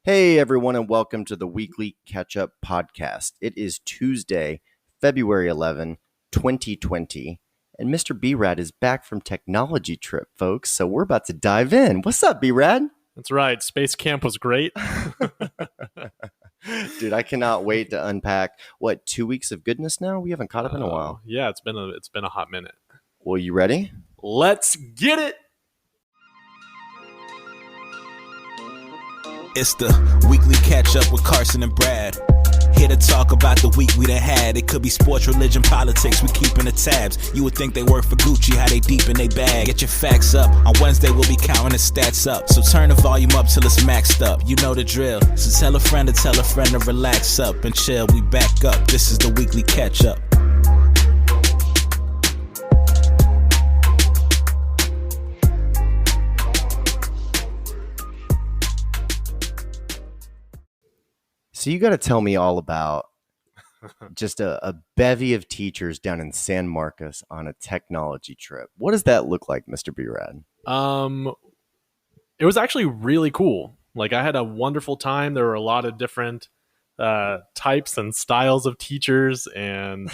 Hey everyone, and welcome to the weekly catch-up podcast. It is Tuesday, February 11, 2020, and Mr. B-Rad is back from technology trip, folks, so we're about to dive in. What's up, B-Rad? That's right. Space camp was great. Dude, I cannot wait to unpack, 2 weeks of goodness now? We haven't caught up in a while. Yeah, it's been a hot minute. Well, you ready? Let's get it. It's the weekly catch up with Carson and Brad. Here to talk about the week we done had. It could be sports, religion, politics. We keeping the tabs. You would think they work for Gucci, how they deep in they bag. Get your facts up. On Wednesday we'll be counting the stats up. So turn the volume up till it's maxed up. You know the drill. So tell a friend to relax up and chill. We back up. This is the weekly catch up. So you got to tell me all about just a bevy of teachers down in San Marcos on a technology trip. What does that look like, Mr. B-Rad? It was actually really cool. Like, I had a wonderful time. There were a lot of different types and styles of teachers, and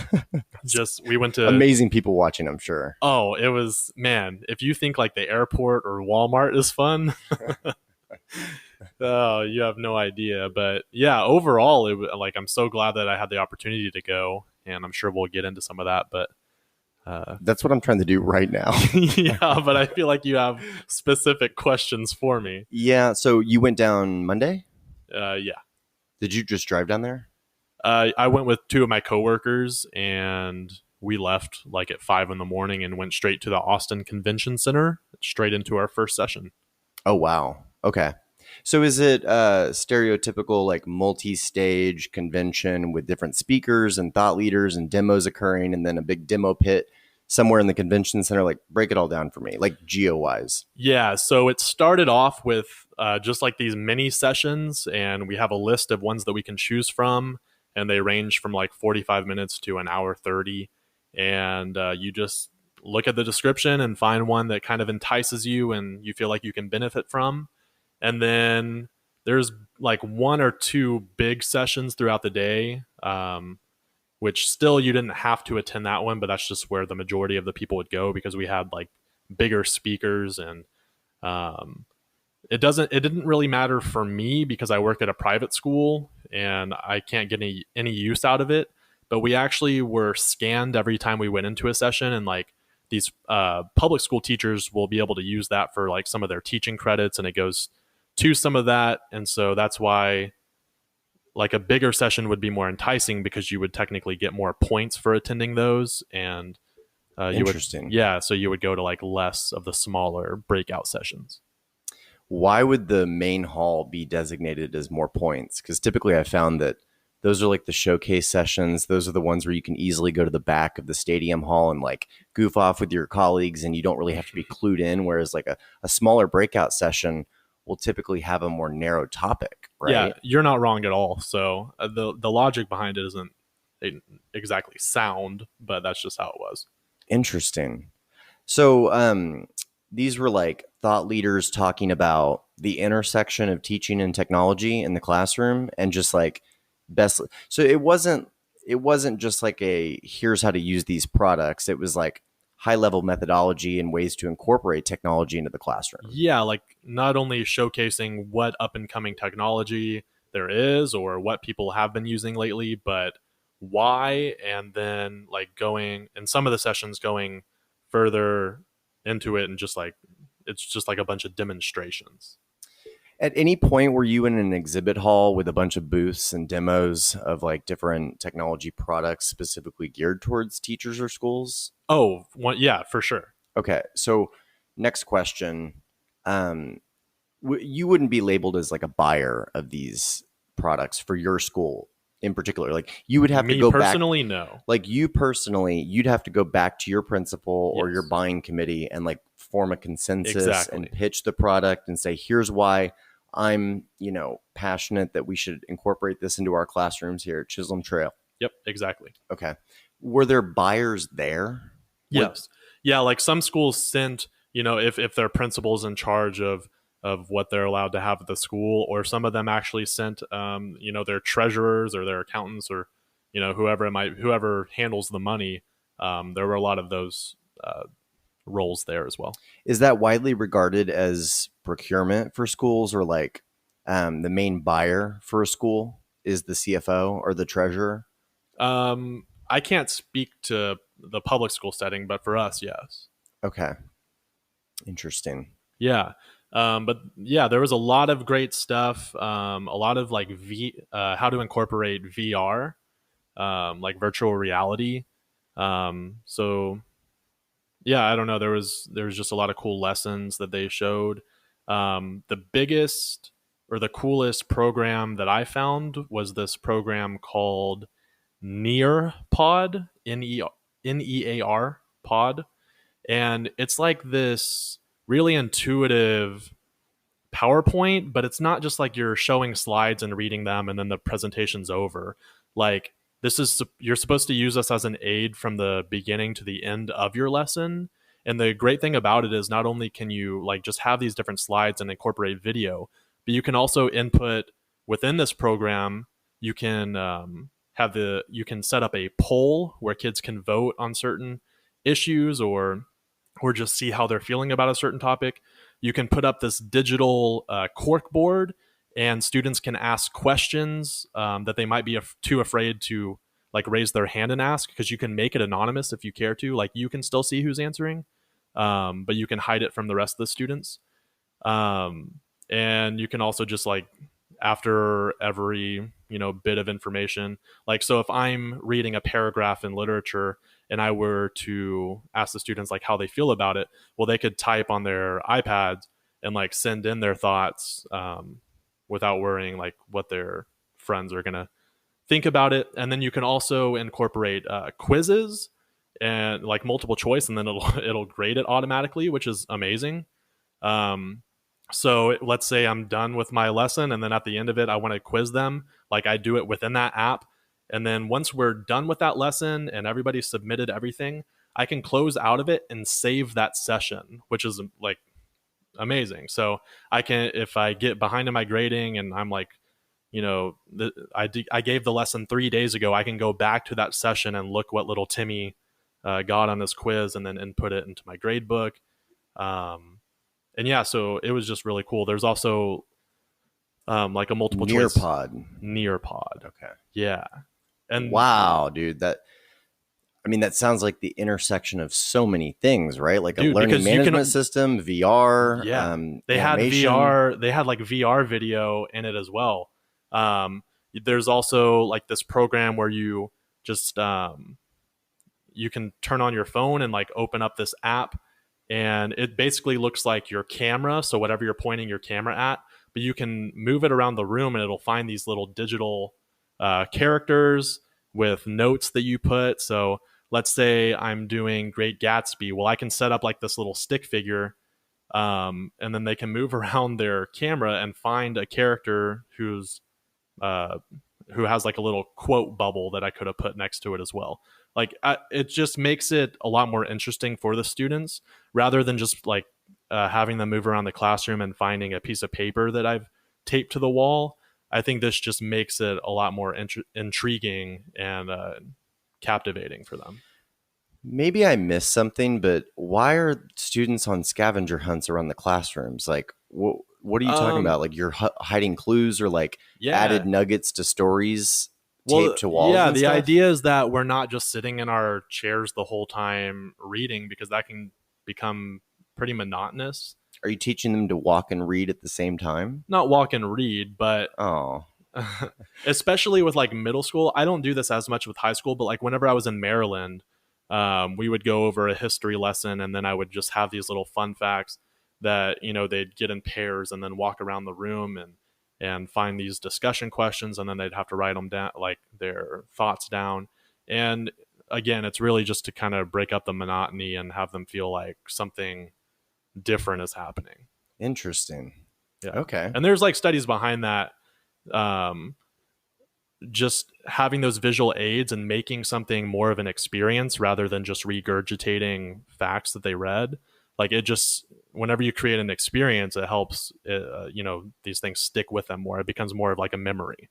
we went to amazing people watching, I'm sure. Oh, it was, man, if you think like the airport or Walmart is fun, oh, you have no idea. But yeah, overall, I'm so glad that I had the opportunity to go, and I'm sure we'll get into some of that. But that's what I'm trying to do right now. Yeah, but I feel like you have specific questions for me. Yeah. So you went down Monday? Yeah. Did you just drive down there? I went with two of my coworkers, and we left like at 5 a.m. and went straight to the Austin Convention Center, straight into our first session. Oh, wow. Okay. So is it stereotypical, like multi-stage convention with different speakers and thought leaders and demos occurring, and then a big demo pit somewhere in the convention center? Like, break it all down for me, like geo-wise. Yeah, so it started off with just like these mini sessions, and we have a list of ones that we can choose from, and they range from like 45 minutes to an hour 30. And you just look at the description and find one that kind of entices you and you feel like you can benefit from. And then there's like one or two big sessions throughout the day, which still you didn't have to attend that one, but that's just where the majority of the people would go because we had like bigger speakers. And it didn't really matter for me because I work at a private school and I can't get any use out of it. But we actually were scanned every time we went into a session, and like these public school teachers will be able to use that for like some of their teaching credits, and it goes to some of that. And so that's why like a bigger session would be more enticing because you would technically get more points for attending those. And Interesting. So you would go to like less of the smaller breakout sessions. Why would the main hall be designated as more points? Because typically I found that those are like the showcase sessions. Those are the ones where you can easily go to the back of the stadium hall and like goof off with your colleagues and you don't really have to be clued in. Whereas like a smaller breakout session will typically have a more narrow topic, right? Yeah, you're not wrong at all. So the logic behind it isn't exactly sound, but that's just how it was. Interesting. So these were like thought leaders talking about the intersection of teaching and technology in the classroom and just like best. So it wasn't just like here's how to use these products. It was like high level methodology and ways to incorporate technology into the classroom. Yeah, like not only showcasing what up and coming technology there is or what people have been using lately, but why, and then like going in some of the sessions going further into it, and just like it's just like a bunch of demonstrations. At any point were you in an exhibit hall with a bunch of booths and demos of like different technology products specifically geared towards teachers or schools? Oh, yeah, for sure. Okay. So next question. You wouldn't be labeled as like a buyer of these products for your school in particular. Like you would have to go back. Me personally, no. Like you personally, you'd have to go back to your principal or your buying committee and like form a consensus and pitch the product and say, here's why I'm, passionate that we should incorporate this into our classrooms here at Chisholm Trail. Yep, exactly. Okay. Were there buyers there? Yes. Yeah, like some schools sent, if their principal's in charge of of what they're allowed to have at the school, or some of them actually sent, their treasurers or their accountants or, whoever handles the money. There were a lot of those roles there as well. Is that widely regarded as procurement for schools, or like the main buyer for a school is the CFO or the treasurer? I can't speak to the public school setting, but for us, yes. Okay. Interesting. Yeah. But yeah, there was a lot of great stuff. A lot of like how to incorporate VR, like virtual reality. So yeah, I don't know. There was just a lot of cool lessons that they showed. The biggest or the coolest program that I found was this program called Nearpod, Near Pod, and it's like this really intuitive PowerPoint, but it's not just like you're showing slides and reading them and then the presentation's over. Like you're supposed to use this as an aid from the beginning to the end of your lesson. And the great thing about it is not only can you like just have these different slides and incorporate video, but you can also input within this program. You can you can set up a poll where kids can vote on certain issues or just see how they're feeling about a certain topic. You can put up this digital cork board, and students can ask questions that they might be too afraid to like raise their hand and ask, because you can make it anonymous if you care to. Like you can still see who's answering, but you can hide it from the rest of the students. And you can also just like after every bit of information, like so if I'm reading a paragraph in literature and I were to ask the students like how they feel about it, well, they could type on their iPads and like send in their thoughts without worrying like what their friends are gonna think about it. And then you can also incorporate quizzes and like multiple choice, and then it'll grade it automatically, which is amazing. So let's say I'm done with my lesson, and then at the end of it, I want to quiz them. Like I do it within that app. And then once we're done with that lesson and everybody submitted everything, I can close out of it and save that session, which is like amazing. So I can, if I get behind in my grading and I'm like, I gave the lesson 3 days ago, I can go back to that session and look what little Timmy got on this quiz and then input it into my grade book. And yeah, so it was just really cool. There's also like a multiple choice Nearpod. Okay. Yeah. And wow, dude, that sounds like the intersection of so many things, right? Like a learning management system, VR. Yeah. They had VR. They had like VR video in it as well. There's also like this program where you just you can turn on your phone and like open up this app, and it basically looks like your camera. So whatever you're pointing your camera at, but you can move it around the room and it'll find these little digital characters with notes that you put. So let's say I'm doing Great Gatsby. Well, I can set up like this little stick figure, and then they can move around their camera and find a character who has like a little quote bubble that I could have put next to it as well. Like it just makes it a lot more interesting for the students rather than just like having them move around the classroom and finding a piece of paper that I've taped to the wall. I think this just makes it a lot more intriguing and captivating for them. Maybe I missed something, but why are students on scavenger hunts around the classrooms? Like, what are you talking about? Like you're hiding clues or like added nuggets to stories taped to walls? Yeah, the idea is that we're not just sitting in our chairs the whole time reading, because that can become pretty monotonous. Are you teaching them to walk and read at the same time? Not walk and read, but especially with like middle school. I don't do this as much with high school, but like whenever I was in Maryland, we would go over a history lesson, and then I would just have these little fun facts that they'd get in pairs and then walk around the room and find these discussion questions, and then they'd have to write them down, like their thoughts down. And again, it's really just to kind of break up the monotony and have them feel like something different is happening. Interesting. Yeah. Okay. And there's like studies behind that. Just having those visual aids and making something more of an experience rather than just regurgitating facts that they read. Like it just, whenever you create an experience, it helps, these things stick with them more. It becomes more of like a memory.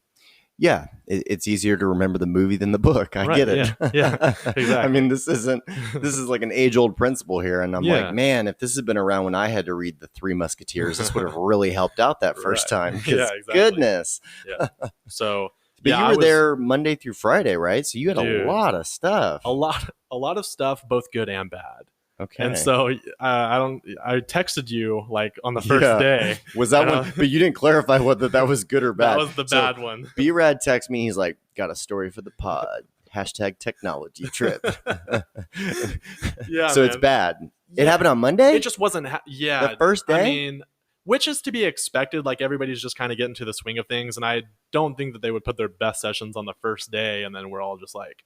Yeah, it's easier to remember the movie than the book. I Right, get it. yeah, exactly. I mean, this is like an age-old principle here, and I'm like, Yeah. man, if this had been around when I had to read The Three Musketeers, this would have really helped out that first Right. time. 'Cause Yeah, exactly. goodness. Yeah. So, But yeah, you were there Monday through Friday, right? So you had Dude. a lot of stuff. a lot of stuff, both good and bad. Okay. And so I texted you like on the first Yeah. day. Was that one? But you didn't clarify whether that was good or bad. That was the bad one. B-Rad texted me. He's like, got a story for the pod. Hashtag technology trip. Yeah. So man. it's bad. Yeah. It happened on Monday? It just wasn't. The first day? I mean, which is to be expected. Like everybody's just kind of getting to the swing of things. And I don't think that they would put their best sessions on the first day. And then we're all just like,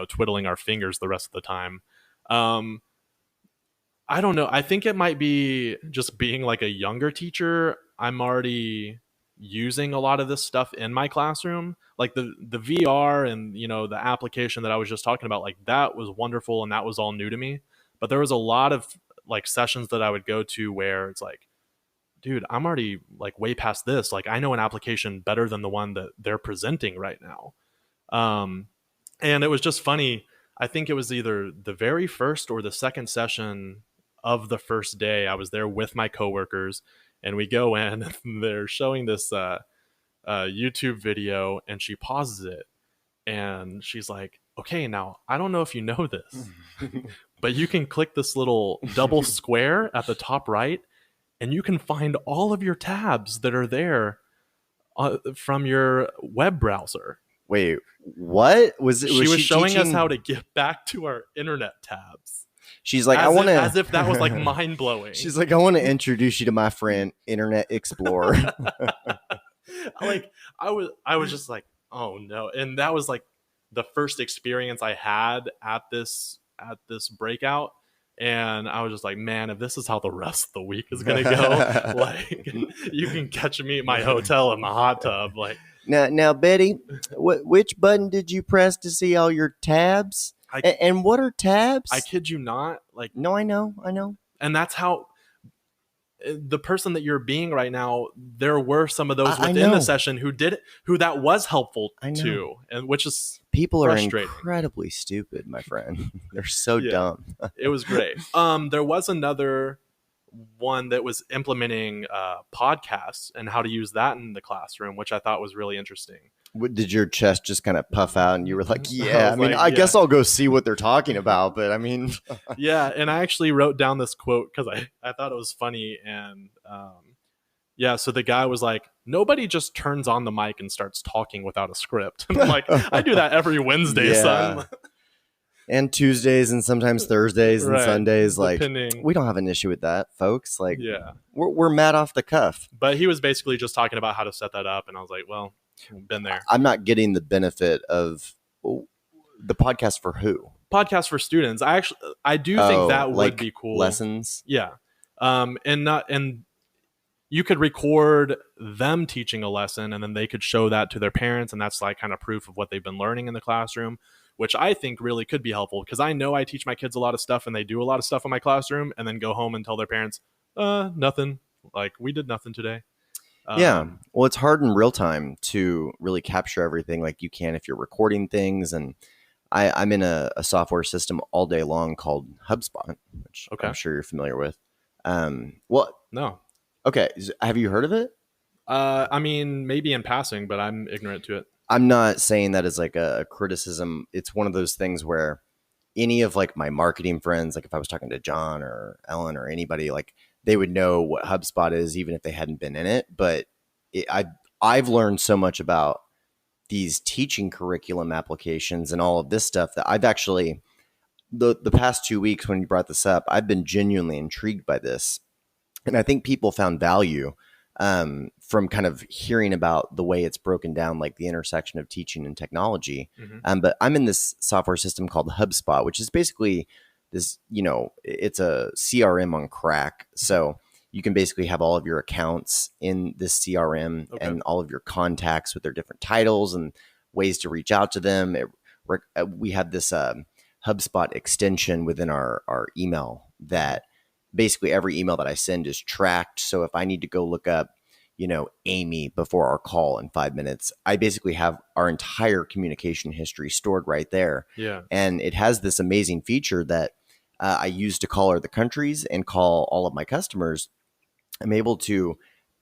twiddling our fingers the rest of the time. I don't know. I think it might be just being like a younger teacher. I'm already using a lot of this stuff in my classroom. Like the VR and, the application that I was just talking about, like that was wonderful and that was all new to me. But there was a lot of like sessions that I would go to where it's like, dude, I'm already like way past this. Like I know an application better than the one that they're presenting right now. And it was just funny. I think it was either the very first or the second session of the first day. I was there with my coworkers, and we go in. And they're showing this YouTube video, and she pauses it, and she's like, "Okay, now I don't know if you know this, but you can click this little double square at the top right, and you can find all of your tabs that are there from your web browser." Wait, what? She was showing teaching? us how to get back to our internet tabs. She's like, as if that was like mind blowing. She's like, I want to introduce you to my friend, Internet Explorer. Like, I was just like, oh no. And that was like the first experience I had at this breakout. And I was just like, man, if this is how the rest of the week is going to go, like you can catch me at my hotel in the hot tub. Like, Now, Betty, which button did you press to see all your tabs? And what are tabs? I kid you not. Like, no, I know. And that's how the person that you're being right now, there were some of those within the session who that was helpful to, and which is people are incredibly stupid, my friend. They're so dumb. It was great. There was another one that was implementing podcasts and how to use that in the classroom, which I thought was really interesting. Did your chest just kind of puff out and you were like, yeah, I guess I'll go see what they're talking about, but I mean. Yeah, and I actually wrote down this quote because I thought it was funny. And so the guy was like, nobody just turns on the mic and starts talking without a script. And I'm like, I do that every Wednesday, son. And Tuesdays and sometimes Thursdays and Sundays. Like, depending. We don't have an issue with that, folks. Like, yeah, we're mad off the cuff. But he was basically just talking about how to set that up. And I was like, well, been there. I'm not getting the benefit of the podcast for who? Podcast for students. I do think that would be cool. Lessons. Yeah. And you could record them teaching a lesson and then they could show that to their parents. And that's like kind of proof of what they've been learning in the classroom, which I think really could be helpful because I know I teach my kids a lot of stuff and they do a lot of stuff in my classroom and then go home and tell their parents, nothing. Like we did nothing today. Yeah. Well, it's hard in real time to really capture everything like you can if you're recording things. And I'm in a software system all day long called HubSpot, which I'm sure you're familiar with. No. Okay. Have you heard of it? I mean, maybe in passing, but I'm ignorant to it. I'm not saying that as like a criticism. It's one of those things where any of like my marketing friends, like if I was talking to John or Ellen or anybody, like they would know what HubSpot is, even if they hadn't been in it. But I've learned so much about these teaching curriculum applications and all of this stuff that I've actually, the past 2 weeks when you brought this up, I've been genuinely intrigued by this. And I think people found value from kind of hearing about the way it's broken down, like the intersection of teaching and technology. Mm-hmm. But I'm in this software system called HubSpot, which is basically this, it's a CRM on crack. So you can basically have all of your accounts in this CRM and all of your contacts with their different titles and ways to reach out to them. We have this HubSpot extension within our email that basically every email that I send is tracked. So if I need to go look up, Amy before our call in 5 minutes, I basically have our entire communication history stored right there. Yeah. And it has this amazing feature that I use to call other countries and call all of my customers. I'm able to,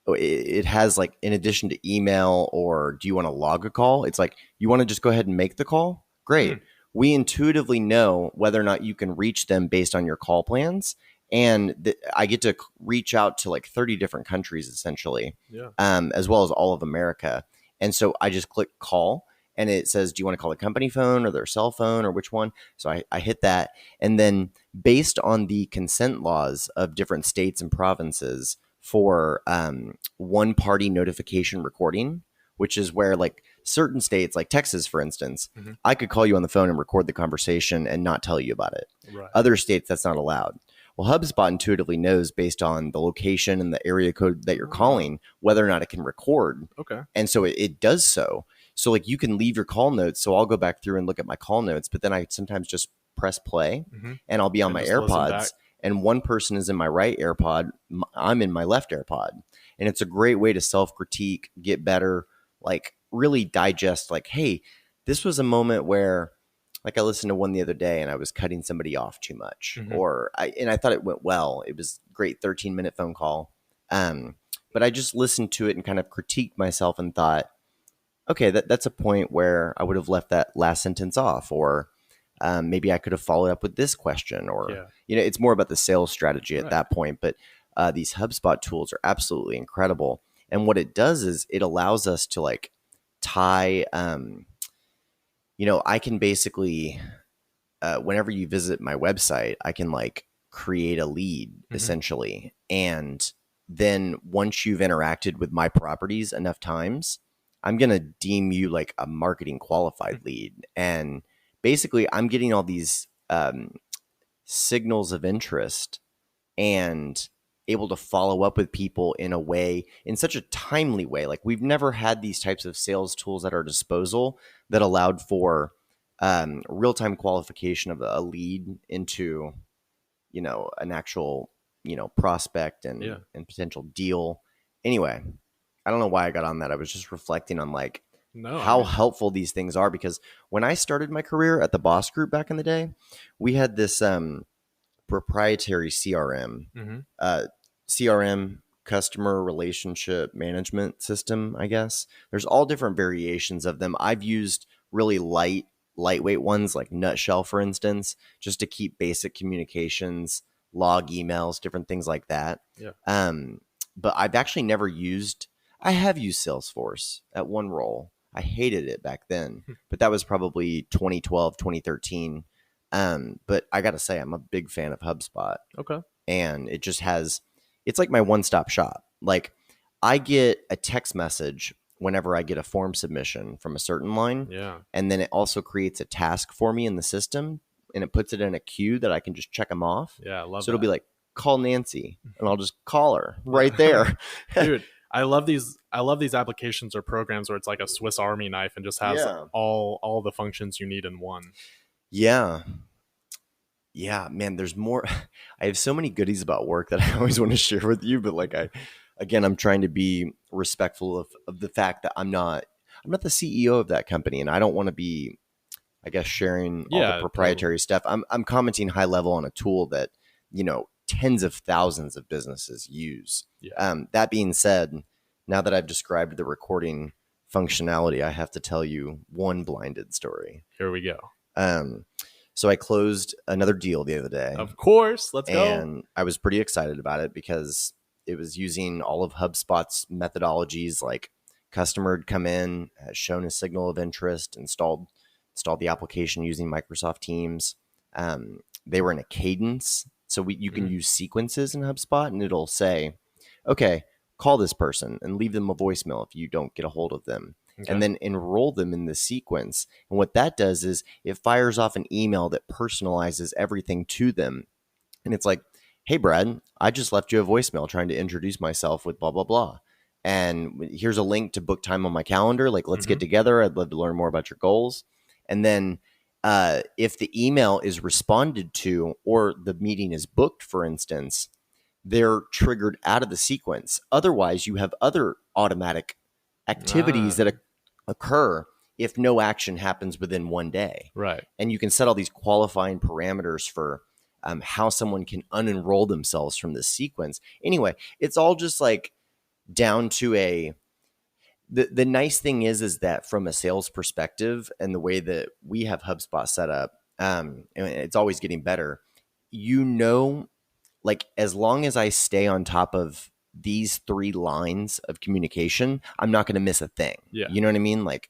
it has like, in addition to email or do you want to log a call? It's like, you want to just go ahead and make the call? Great. We intuitively know whether or not you can reach them based on your call plans. And I get to reach out to like 30 different countries essentially, as well as all of America. And so I just click call and it says, do you want to call the company phone or their cell phone or which one? So I hit that. And then based on the consent laws of different states and provinces for one party notification recording, which is where like certain states like Texas, for instance, I could call you on the phone and record the conversation and not tell you about it. Right. Other states, that's not allowed. Well, HubSpot intuitively knows based on the location and the area code that you're calling, whether or not it can record. Okay. And so it does so. So like you can leave your call notes. So I'll go back through and look at my call notes, but then I sometimes just press play and I'll be on my AirPods and one person is in my right AirPod. I'm in my left AirPod. And it's a great way to self-critique, get better, like really digest like, hey, this was a moment where like I listened to one the other day and I was cutting somebody off too much and I thought it went well. It was a great 13-minute phone call. But I just listened to it and kind of critiqued myself and thought, okay, that's a point where I would have left that last sentence off, or maybe I could have followed up with this question, or, it's more about the sales strategy at that point. But these HubSpot tools are absolutely incredible. And what it does is it allows us to like tie, I can basically, whenever you visit my website, I can like create a lead essentially. And then once you've interacted with my properties enough times, I'm going to deem you like a marketing qualified lead. And basically I'm getting all these signals of interest and able to follow up with people in such a timely way. Like we've never had these types of sales tools at our disposal that allowed for real-time qualification of a lead into, an actual, prospect and potential deal. Anyway, I don't know why I got on that. I was just reflecting on like how helpful these things are, because when I started my career at the Boss Group back in the day, we had this proprietary CRM, CRM, customer relationship management system, I guess. There's all different variations of them. I've used really lightweight ones like Nutshell, for instance, just to keep basic communications, log emails, different things like that. But I've actually I have used Salesforce at one role. I hated it back then, but that was probably 2012, 2013. But I got to say, I'm a big fan of HubSpot. Okay. And it's like my one-stop shop. Like I get a text message whenever I get a form submission from a certain line. Yeah. And then it also creates a task for me in the system and it puts it in a queue that I can just check them off. Yeah, I love So it'll be like, call Nancy, and I'll just call her right there. Dude, I love these applications or programs where it's like a Swiss Army knife and just has all the functions you need in one. Yeah, man, there's more. I have so many goodies about work that I always want to share with you, but like I'm trying to be respectful of the fact that I'm not the CEO of that company, and I don't want to be, I guess, sharing all the proprietary stuff. I'm commenting high level on a tool that, tens of thousands of businesses use. That being said, now that I've described the recording functionality, I have to tell you one blinded story. Here we go. So I closed another deal the other day. Of course. Let's go. And I was pretty excited about it because it was using all of HubSpot's methodologies. Like customer had come in, has shown a signal of interest, installed the application using Microsoft Teams. They were in a cadence. So you can use sequences in HubSpot and it'll say, okay, call this person and leave them a voicemail if you don't get a hold of them. Okay. And then enroll them in the sequence. And what that does is it fires off an email that personalizes everything to them. And it's like, hey, Brad, I just left you a voicemail trying to introduce myself with blah, blah, blah. And here's a link to book time on my calendar. Like, let's get together. I'd love to learn more about your goals. And then if the email is responded to or the meeting is booked, for instance, they're triggered out of the sequence. Otherwise, you have other automatic activities that occur if no action happens within one day. Right. And you can set all these qualifying parameters for how someone can unenroll themselves from this sequence. Anyway, it's all just like down to the nice thing is that from a sales perspective and the way that we have HubSpot set up, and it's always getting better, like as long as I stay on top of these 3 lines of communication, I'm not going to miss a thing. Yeah. You know what I mean? Like,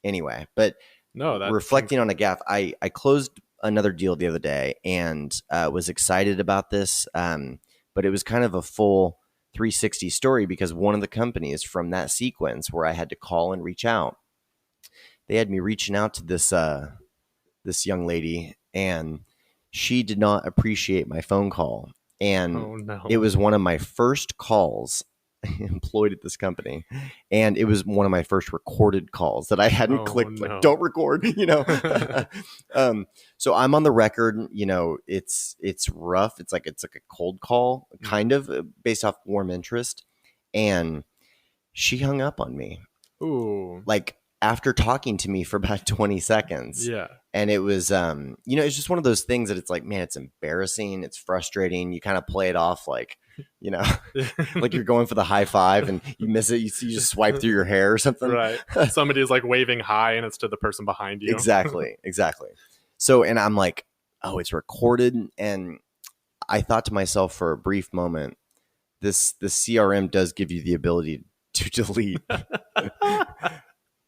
anyway, but reflecting on a gaffe, I closed another deal the other day and was excited about this. But it was kind of a full 360 story because one of the companies from that sequence where I had to call and reach out, they had me reaching out to this young lady, and she did not appreciate my phone call. And it was one of my first calls employed at this company. And it was one of my first recorded calls that I hadn't clicked, like, don't record, So I'm on the record, it's rough. It's like a cold call, kind of based off warm interest. And she hung up on me. Ooh. Like after talking to me for about 20 seconds. Yeah. And it was, it's just one of those things that it's like, man, it's embarrassing. It's frustrating. You kind of play it off like, like you're going for the high five and you miss it. You just swipe through your hair or something. Right. Somebody is like waving hi and it's to the person behind you. Exactly. So, and I'm like, oh, it's recorded. And I thought to myself for a brief moment, the CRM does give you the ability to delete.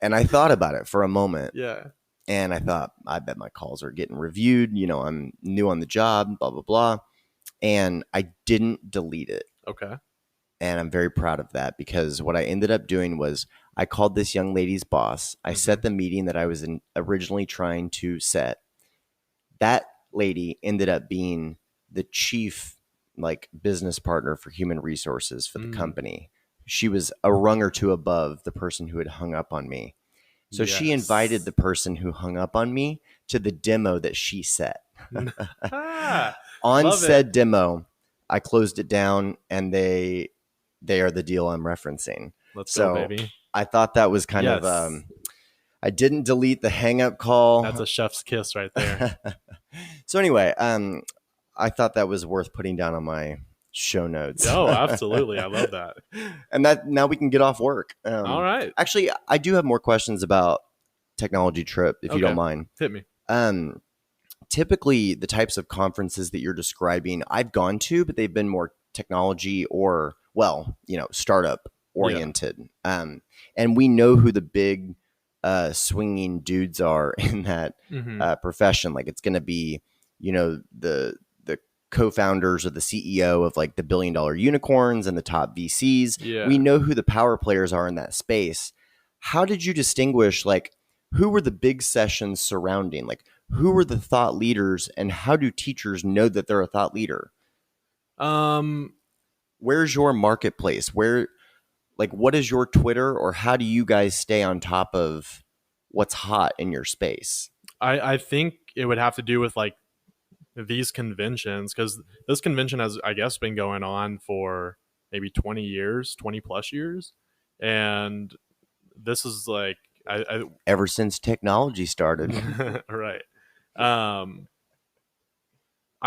And I thought about it for a moment. Yeah. And I thought, I bet my calls are getting reviewed. I'm new on the job, blah, blah, blah. And I didn't delete it. Okay. And I'm very proud of that because what I ended up doing was I called this young lady's boss. I set the meeting that I was originally trying to set. That lady ended up being the chief business partner for human resources for the company. She was a rung or two above the person who had hung up on me. So she invited the person who hung up on me to the demo that she set. On said demo, I closed it down, and they are the deal I'm referencing. Let's go, baby. I thought that was kind of I didn't delete the hang up call. That's a chef's kiss right there. So anyway, I thought that was worth putting down on my show notes. Oh, absolutely. I love that. And that now we can get off work. All right. Actually, I do have more questions about Technology Trip, if you don't mind. Hit me. Typically, the types of conferences that you're describing, I've gone to, but they've been more technology or, startup oriented. Yeah. And we know who the big swinging dudes are in that profession. Like it's going to be, the co-founders or the CEO of like the $1 billion unicorns and the top VCs. Yeah. We know who the power players are in that space. How did you distinguish, who were the big sessions surrounding? Who were the thought leaders, and how do teachers know that they're a thought leader? Where's your marketplace? What is your Twitter, or how do you guys stay on top of what's hot in your space? I think it would have to do with these conventions, because this convention has, I guess, been going on for maybe 20 plus years. And this is ever since technology started. Right.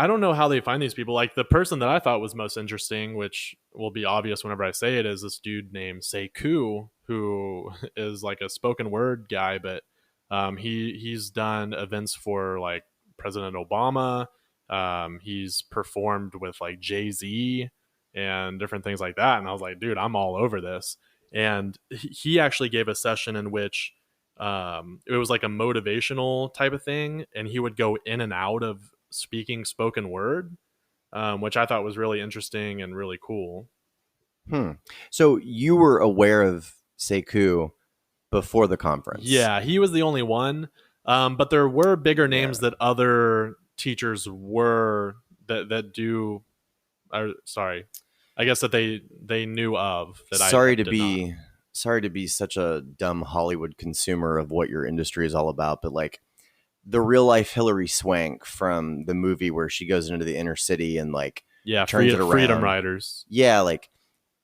I don't know how they find these people. The person that I thought was most interesting, which will be obvious whenever I say it, is this dude named Sekou, who is a spoken word guy, but he's done events for President Obama. He's performed with Jay-Z and different things like that. And I was like, dude, I'm all over this. And he actually gave a session in which it was a motivational type of thing. And he would go in and out of speaking spoken word, which I thought was really interesting and really cool. So you were aware of Sekou before the conference? Yeah, he was the only one. But there were bigger names that other teachers were that do. Sorry, I guess that they knew of. That sorry to be such a dumb Hollywood consumer of what your industry is all about, but the real life Hilary Swank from the movie where she goes into the inner city and Yeah, turns it around. freedom riders. Yeah, like,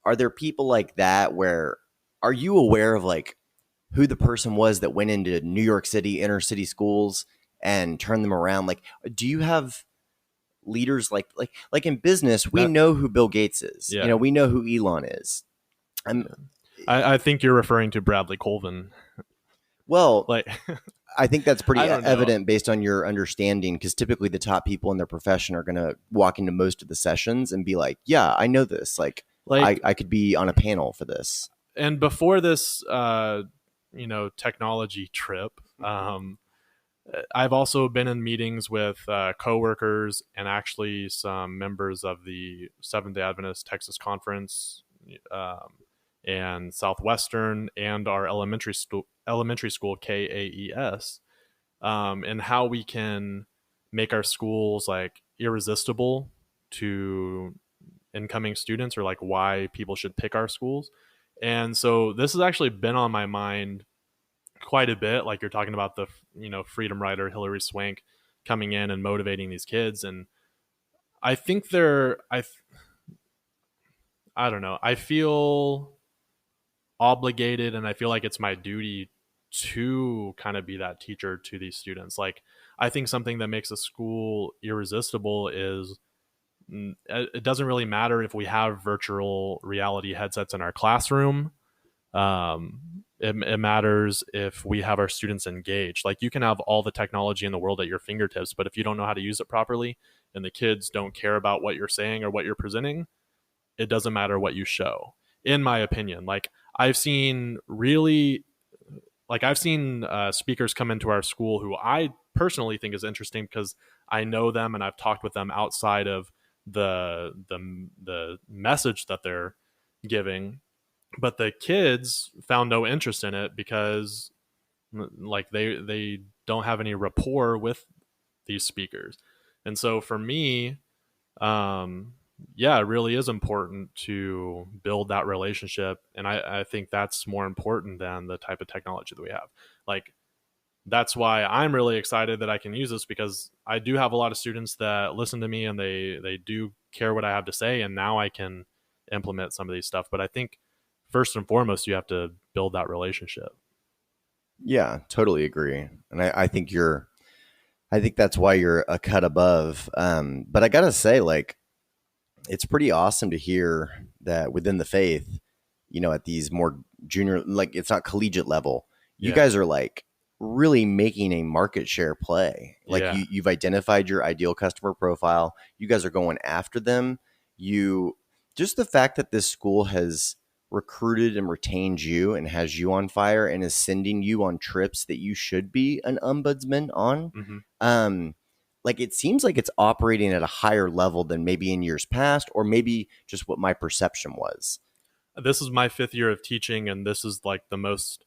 are there people like that where, are you aware of like who the person was that went into New York City, inner city schools and turned them around? Like, do you have leaders like in business, we know who Bill Gates is. Yeah. You know, we know who Elon is. I think you're referring to Bradley Colvin. Well, like, I think that's pretty I don't know. evident based on your understanding, because typically the top people in their profession are going to walk into most of the sessions and be like, yeah, I know this. Like I could be on a panel for this. And before this, technology trip, I've also been in meetings with coworkers and actually some members of the Seventh-day Adventist Texas Conference and Southwestern and our elementary school KAES, and how we can make our schools like irresistible to incoming students, or like why people should pick our schools. And so this has actually been on my mind quite a bit. Like you're talking about the freedom rider Hillary Swank coming in and motivating these kids, and I think I don't know, I feel obligated and I feel like it's my duty to kind of be that teacher to these students. Like I think something that makes a school irresistible is it doesn't really matter if we have virtual reality headsets in our classroom. It matters if we have our students engaged. Like you can have all the technology in the world at your fingertips, but if you don't know how to use it properly and the kids don't care about what you're saying or what you're presenting, it doesn't matter what you show, in my opinion. Like I've seen speakers come into our school who I personally think is interesting because I know them and I've talked with them outside of the message that they're giving, but the kids found no interest in it because like they don't have any rapport with these speakers. And so for me, it really is important to build that relationship. And I think that's more important than the type of technology that we have. Like, that's why I'm really excited that I can use this, because I do have a lot of students that listen to me and they do care what I have to say. And now I can implement some of these stuff. But I think first and foremost, you have to build that relationship. Yeah, totally agree. And I think that's why you're a cut above. But I gotta say, like, it's pretty awesome to hear that within the faith, at these more junior, like it's not collegiate level, you guys are like really making a market share play. Like you've identified your ideal customer profile. You guys are going after them. Just the fact that this school has recruited and retained you and has you on fire and is sending you on trips that you should be an ombudsman on. Mm-hmm. Like it seems like it's operating at a higher level than maybe in years past, or maybe just what my perception was. This is my 5th year of teaching, and this is like the most,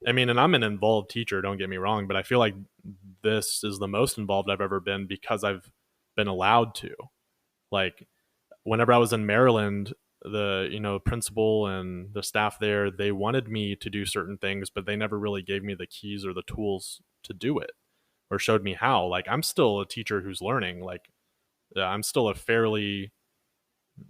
and I'm an involved teacher, don't get me wrong, but I feel like this is the most involved I've ever been because I've been allowed to. Like whenever I was in Maryland, the principal and the staff there, they wanted me to do certain things, but they never really gave me the keys or the tools to do it or showed me how. Like I'm still a teacher who's learning. Like I'm still a fairly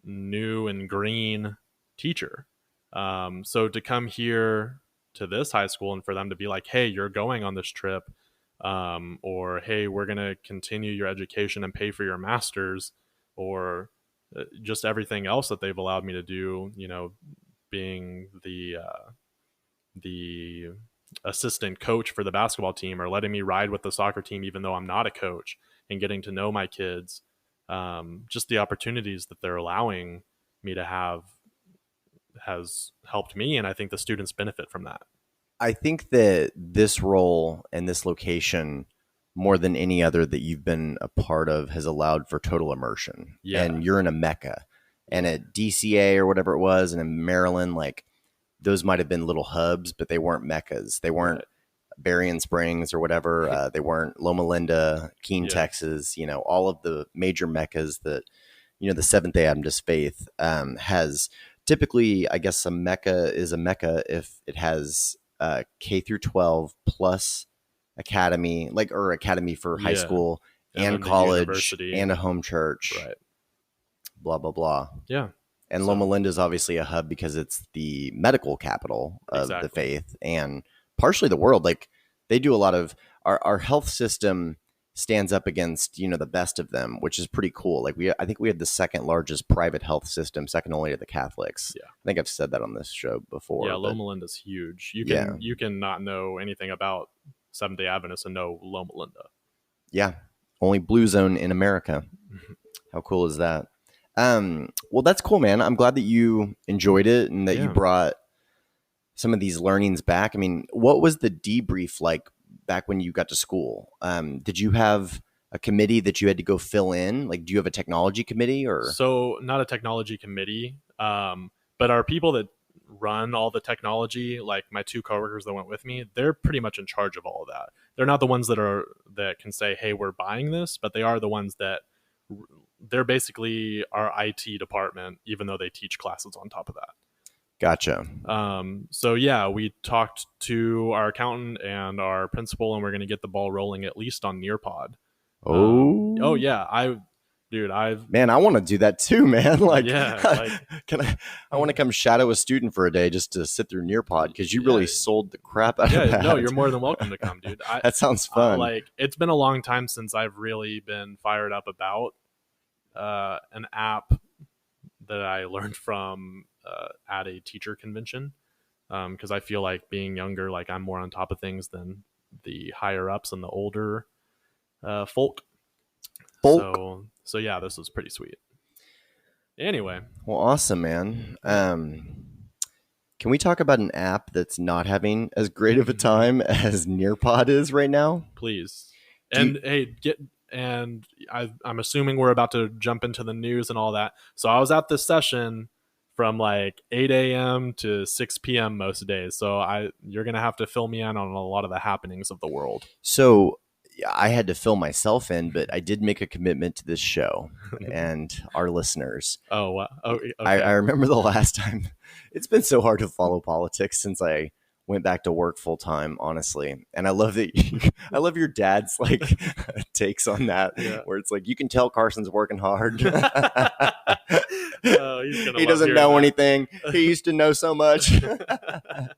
new and green teacher. So to come here to this high school and for them to be like, hey, you're going on this trip, or hey, we're going to continue your education and pay for your master's, or just everything else that they've allowed me to do, being the assistant coach for the basketball team, or letting me ride with the soccer team even though I'm not a coach, and getting to know my kids. Just the opportunities that they're allowing me to have has helped me, and I think the students benefit from that. I think that this role and this location, more than any other that you've been a part of, has allowed for total immersion. Yeah. And you're in a mecca. And at DCA or whatever it was, and in Maryland, like those might have been little hubs, but they weren't meccas. They weren't Berrien Springs or whatever. They weren't Loma Linda, Keene, Texas. All of the major meccas that the Seventh-day Adventist faith has. Typically, I guess a mecca is a mecca if it has K through 12 plus academy, or academy for high school and college and a home church. Right. blah, blah, blah. Yeah. And Loma Linda is obviously a hub because it's the medical capital of the faith and partially the world. Like they do a lot of our health system stands up against, the best of them, which is pretty cool. Like I think we have the second largest private health system, second only to the Catholics. Yeah. I think I've said that on this show before. Yeah. Loma Linda's huge. You can not know anything about Seventh-day Adventists and know Loma Linda. Yeah. Only blue zone in America. How cool is that? Well, that's cool, man. I'm glad that you enjoyed it and that you brought some of these learnings back. I mean, what was the debrief like back when you got to school? Did you have a committee that you had to go fill in? Like, do you have a technology committee or? So not a technology committee, but our people that run all the technology, like my two coworkers that went with me, they're pretty much in charge of all of that. They're not the ones that can say, hey, we're buying this, but they are the ones that they're basically our IT department, even though they teach classes on top of that. Gotcha. So yeah, we talked to our accountant and our principal, and we're going to get the ball rolling at least on Nearpod. Oh yeah. I want to do that too, man. Like, yeah, I want to come shadow a student for a day just to sit through Nearpod because you really sold the crap out of that. No, you're more than welcome to come, dude. That sounds fun. It's been a long time since I've really been fired up about an app that I learned from at a teacher convention, because I feel like being younger, like I'm more on top of things than the higher ups and the older folk. So yeah, this was pretty sweet. Anyway. Well, awesome, man. Can we talk about an app that's not having as great of a time as Nearpod is right now? Please. I'm assuming we're about to jump into the news and all that. So I was at this session from like 8 a.m. to 6 p.m. most days. So you're going to have to fill me in on a lot of the happenings of the world. So I had to fill myself in, but I did make a commitment to this show and our listeners. Oh, wow. Okay. I remember the last time. It's been so hard to follow politics since I went back to work full time, honestly. And I love that. I love your dad's like takes on that, where it's like you can tell Carson's working hard. He doesn't know anything. He used to know so much. But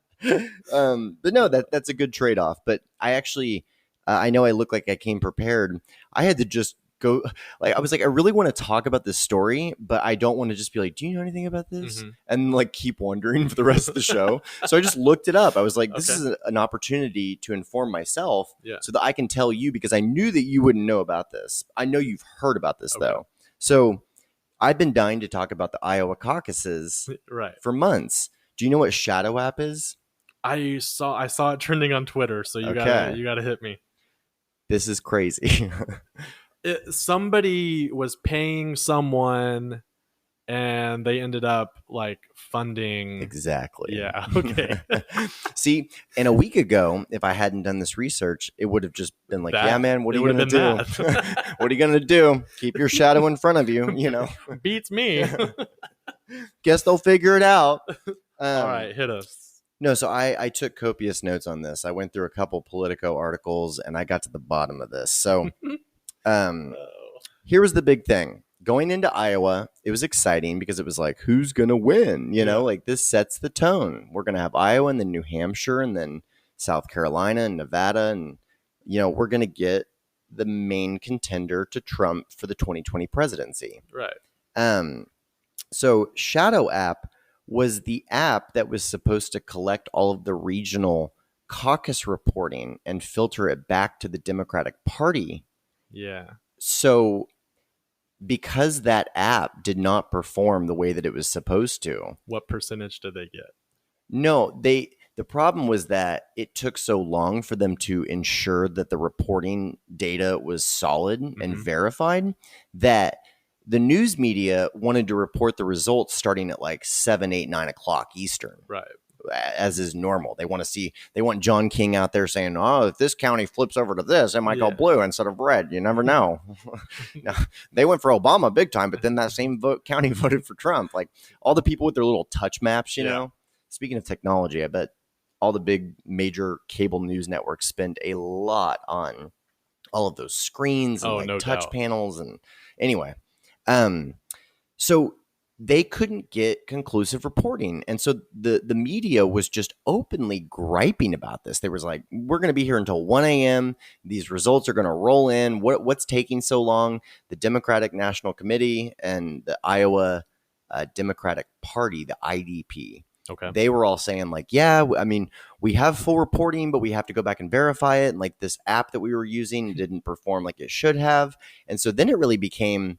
no, that's a good trade off. But I actually. I know I look like I came prepared. I had to just go, like, I was like, I really want to talk about this story, but I don't want to just be like, do you know anything about this? Mm-hmm. And like keep wondering for the rest of the show. So I just looked it up. I was like, this is an opportunity to inform myself so that I can tell you, because I knew that you wouldn't know about this. I know you've heard about this though. So I've been dying to talk about the Iowa caucuses for months. Do you know what Shadow App is? I saw it trending on Twitter. So you gotta hit me. This is crazy. Somebody was paying someone and they ended up like funding. Exactly. Yeah. Okay. See, and a week ago, if I hadn't done this research, it would have just been like, yeah, man, what are you going to do? What are you going to do? Keep your shadow in front of you, Beats me. Guess they'll figure it out. All right, hit us. No, so I took copious notes on this. I went through a couple Politico articles and I got to the bottom of this. So here was the big thing. Going into Iowa, it was exciting because it was like, who's going to win? Like this sets the tone. We're going to have Iowa and then New Hampshire and then South Carolina and Nevada. And, we're going to get the main contender to Trump for the 2020 presidency. Right. So Shadow App was the app that was supposed to collect all of the regional caucus reporting and filter it back to the Democratic Party. Yeah. So because that app did not perform the way that it was supposed to. What percentage did they get? No, the problem was that it took so long for them to ensure that the reporting data was solid and verified that the news media wanted to report the results starting at like 7, 8, 9 o'clock Eastern. Right. As is normal. They want John King out there saying, oh, if this county flips over to this, it might go blue instead of red. You never know. No, they went for Obama big time, but then that same county voted for Trump. Like all the people with their little touch maps, you know. Speaking of technology, I bet all the big major cable news networks spend a lot on all of those screens and touch panels. And anyway, So they couldn't get conclusive reporting. And so the media was just openly griping about this. They was like, we're going to be here until 1 a.m. These results are going to roll in. What's taking so long? The Democratic National Committee and the Iowa Democratic Party, the IDP, Okay. they were all saying like, yeah, I mean, we have full reporting, but we have to go back and verify it. And like this app that we were using didn't perform like it should have. And so then it really became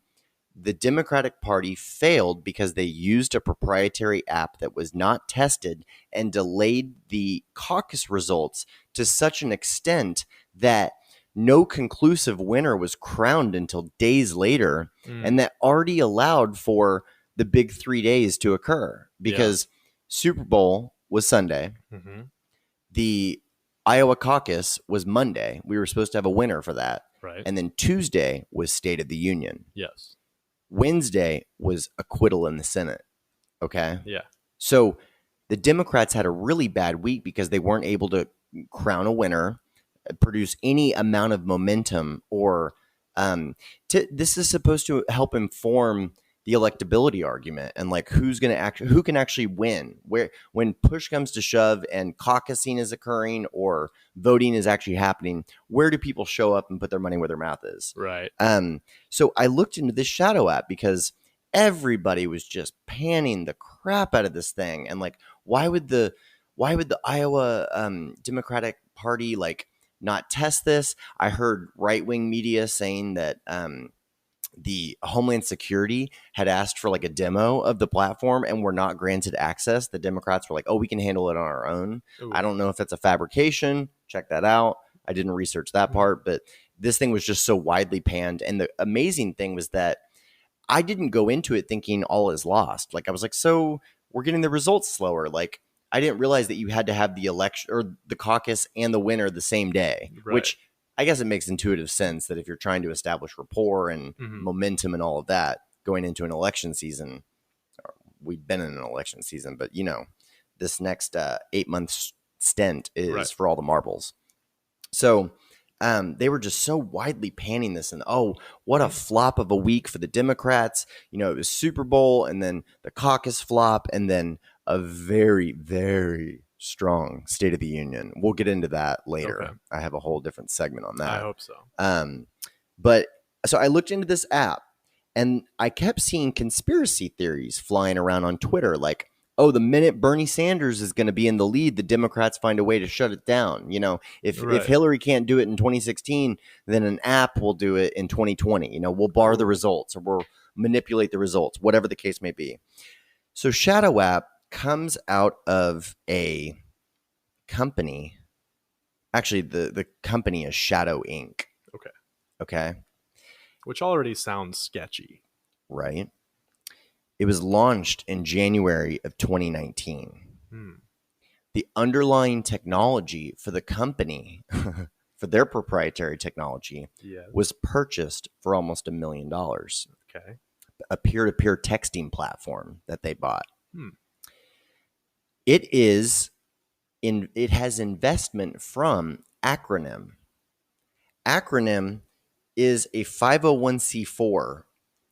the Democratic Party failed because they used a proprietary app that was not tested and delayed the caucus results to such an extent that no conclusive winner was crowned until days later. And that already allowed for the big 3 days to occur because Super Bowl was Sunday. Mm-hmm. The Iowa caucus was Monday. We were supposed to have a winner for that. Right. And then Tuesday was State of the Union. Yes. Wednesday was acquittal in the Senate. Okay. Yeah. So the Democrats had a really bad week because they weren't able to crown a winner, produce any amount of momentum, or this is supposed to help inform the electability argument and like who can actually win when push comes to shove and caucusing is occurring or voting is actually happening. Where do people show up and put their money where their mouth is? Right. So I looked into this shadow app because everybody was just panning the crap out of this thing. And like, why would the Iowa Democratic Party like not test this? I heard right-wing media saying that the Homeland Security had asked for like a demo of the platform and were not granted access. The Democrats were like, oh, we can handle it on our own. Ooh. I don't know if that's a fabrication. Check that out. I didn't research that part, but this thing was just so widely panned. And the amazing thing was that I didn't go into it thinking all is lost. Like I was like, so we're getting the results slower. Like I didn't realize that you had to have the election or the caucus and the winner the same day, right. Which I guess it makes intuitive sense that if you're trying to establish rapport and momentum and all of that going into an election season, we've been in an election season, but you know, this next 8-month stint is for all the marbles. So they were just so widely panning this and, oh, what a flop of a week for the Democrats. You know, it was Super Bowl and then the caucus flop and then a very, very strong State of the Union. We'll get into that later. Okay. I have a whole different segment on that. I hope so. But so I looked into this app and I kept seeing conspiracy theories flying around on Twitter like, oh, the minute Bernie Sanders is going to be in the lead, the Democrats find a way to shut it down. You know, if Hillary can't do it in 2016, then an app will do it in 2020. You know, we'll bar the results or we'll manipulate the results, whatever the case may be. So Shadow App comes out of a company. Actually, the company is Shadow Inc. Okay. Which already sounds sketchy. Right. It was launched in January of 2019. The underlying technology for the company, for their proprietary technology, was purchased for almost $1 million. Okay. A peer-to-peer texting platform that they bought. It has investment from Acronym. Acronym is a 501c4